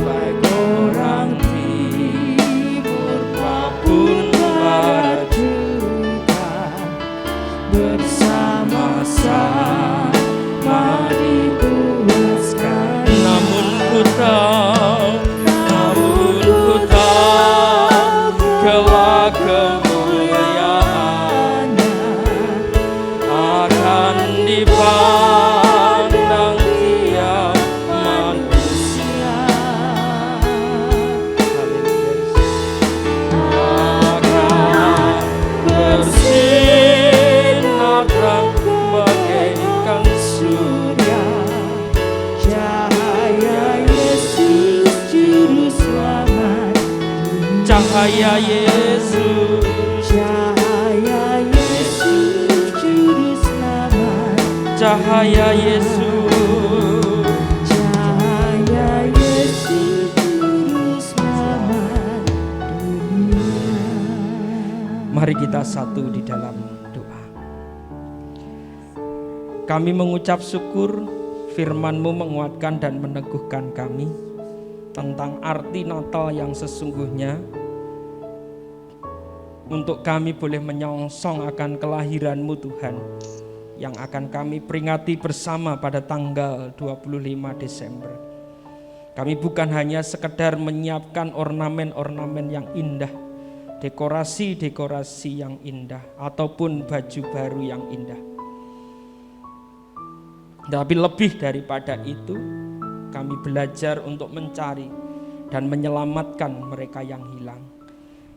baik orang timur maupun barat juga bersama-sama Cahaya Yesus, Cahaya Yesus Juru Selamat, cahaya Yesus, Cahaya Yesus Juru Selamat dunia. Mari kita satu di dalam doa. Kami mengucap syukur firman-Mu menguatkan dan meneguhkan kami tentang arti Natal yang sesungguhnya, untuk kami boleh menyongsong akan kelahiran-Mu Tuhan, yang akan kami peringati bersama pada tanggal 25 Desember. Kami bukan hanya sekedar menyiapkan ornamen-ornamen yang indah, dekorasi-dekorasi yang indah, ataupun baju baru yang indah. Tapi lebih daripada itu, kami belajar untuk mencari dan menyelamatkan mereka yang hilang.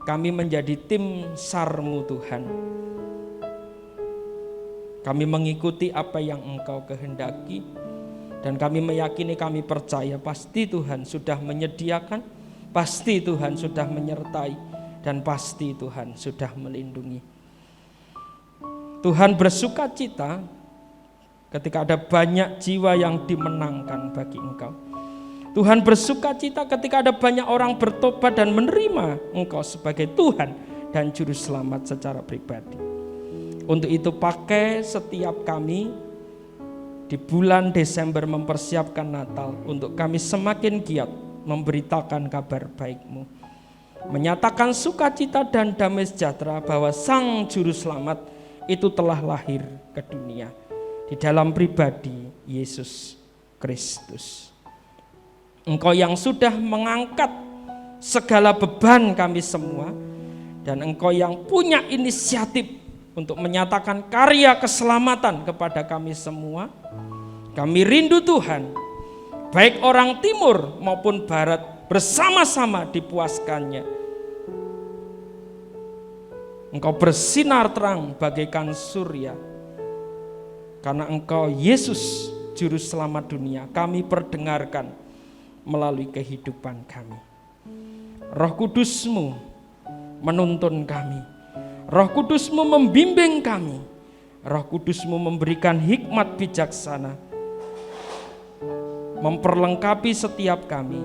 Kami menjadi tim SAR-Mu Tuhan. Kami mengikuti apa yang Engkau kehendaki, dan kami meyakini, kami percaya pasti Tuhan sudah menyediakan, pasti Tuhan sudah menyertai, dan pasti Tuhan sudah melindungi. Tuhan bersuka cita ketika ada banyak jiwa yang dimenangkan bagi Engkau. Tuhan bersuka cita ketika ada banyak orang bertobat dan menerima Engkau sebagai Tuhan dan Juru Selamat secara pribadi. Untuk itu pakai setiap kami di bulan Desember mempersiapkan Natal, untuk kami semakin giat memberitakan kabar baik-Mu, menyatakan sukacita dan damai sejahtera bahwa Sang Juru Selamat itu telah lahir ke dunia di dalam pribadi Yesus Kristus. Engkau yang sudah mengangkat segala beban kami semua, dan Engkau yang punya inisiatif untuk menyatakan karya keselamatan kepada kami semua. Kami rindu Tuhan, baik orang timur maupun barat bersama-sama dipuaskannya. Engkau bersinar terang bagaikan surya, karena Engkau Yesus Juru Selamat dunia kami perdengarkan melalui kehidupan kami. Roh Kudus-Mu menuntun kami, Roh Kudus-Mu membimbing kami, Roh Kudus-Mu memberikan hikmat bijaksana, memperlengkapi setiap kami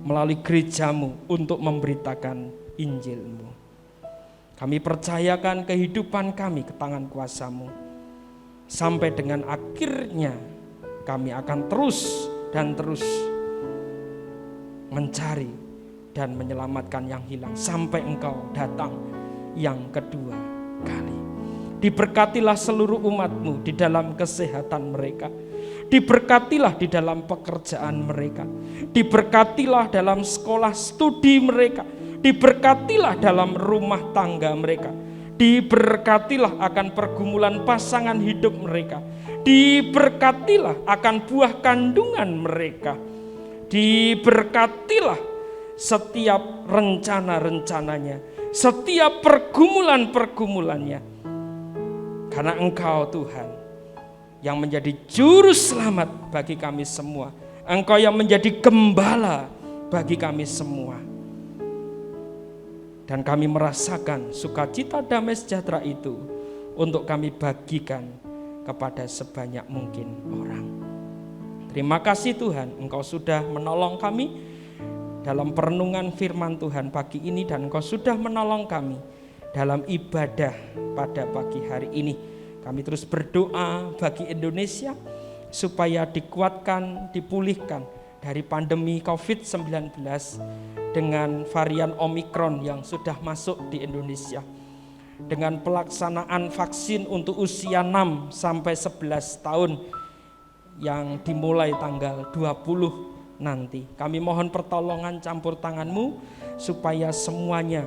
melalui gereja-Mu untuk memberitakan Injil-Mu. Kami percayakan kehidupan kami ke tangan kuasa-Mu, sampai dengan akhirnya kami akan terus dan terus mencari dan menyelamatkan yang hilang sampai Engkau datang yang kedua kali. Diberkatilah seluruh umat-Mu di dalam kesehatan mereka, diberkatilah di dalam pekerjaan mereka, diberkatilah dalam sekolah studi mereka, diberkatilah dalam rumah tangga mereka, diberkatilah akan pergumulan pasangan hidup mereka, diberkatilah akan buah kandungan mereka, diberkatilah setiap rencana-rencananya, setiap pergumulan-pergumulannya. Karena Engkau Tuhan yang menjadi juru selamat bagi kami semua, Engkau yang menjadi gembala bagi kami semua. Dan kami merasakan sukacita damai sejahtera itu untuk kami bagikan kepada sebanyak mungkin orang. Terima kasih Tuhan, Engkau sudah menolong kami dalam perenungan firman Tuhan pagi ini, dan Engkau sudah menolong kami dalam ibadah pada pagi hari ini. Kami terus berdoa bagi Indonesia supaya dikuatkan, dipulihkan dari pandemi COVID-19 dengan varian Omikron yang sudah masuk di Indonesia. Dengan pelaksanaan vaksin untuk usia 6 sampai 11 tahun yang dimulai tanggal 20 nanti. Kami mohon pertolongan campur tangan-Mu supaya semuanya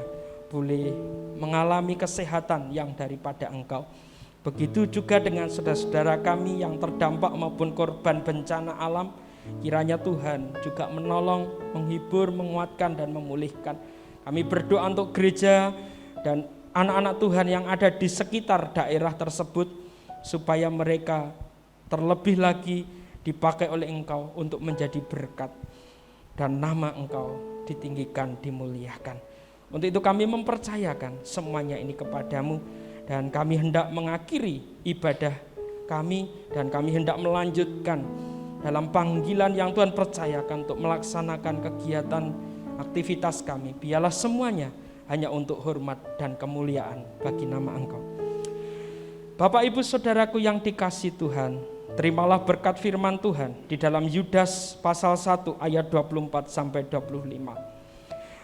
boleh mengalami kesehatan yang daripada Engkau. Begitu juga dengan saudara-saudara kami yang terdampak maupun korban bencana alam. Kiranya Tuhan juga menolong, menghibur, menguatkan, dan memulihkan. Kami berdoa untuk gereja dan anak-anak Tuhan yang ada di sekitar daerah tersebut, supaya mereka terlebih lagi dipakai oleh Engkau untuk menjadi berkat, dan nama Engkau ditinggikan, dimuliakan. Untuk itu kami mempercayakan semuanya ini kepadamu, dan kami hendak mengakhiri ibadah kami, dan kami hendak melanjutkan dalam panggilan yang Tuhan percayakan untuk melaksanakan kegiatan aktivitas kami. Biarlah semuanya hanya untuk hormat dan kemuliaan bagi nama Engkau. Bapak Ibu Saudaraku yang dikasihi Tuhan, terimalah berkat firman Tuhan di dalam Yudas pasal 1 ayat 24 sampai 25.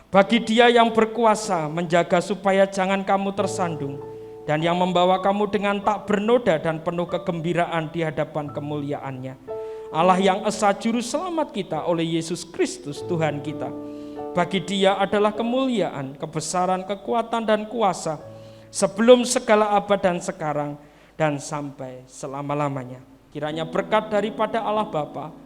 Bagi Dia yang berkuasa menjaga supaya jangan kamu tersandung, dan yang membawa kamu dengan tak bernoda dan penuh kegembiraan di hadapan kemuliaan-Nya. Allah yang esa juru selamat kita oleh Yesus Kristus Tuhan kita. Bagi Dia adalah kemuliaan, kebesaran, kekuatan dan kuasa sebelum segala abad dan sekarang dan sampai selama-lamanya. Kiranya berkat daripada Allah Bapa,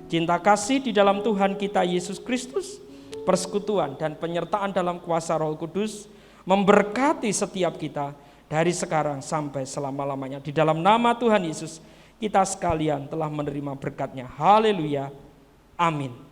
cinta kasih di dalam Tuhan kita Yesus Kristus, persekutuan dan penyertaan dalam kuasa Roh Kudus memberkati setiap kita dari sekarang sampai selama-lamanya. Di dalam nama Tuhan Yesus kita sekalian telah menerima berkat-Nya. Haleluya. Amin.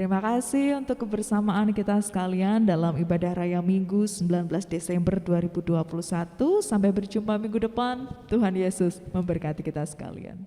Terima kasih untuk kebersamaan kita sekalian dalam ibadah Raya Minggu 19 Desember 2021. Sampai berjumpa minggu depan. Tuhan Yesus memberkati kita sekalian.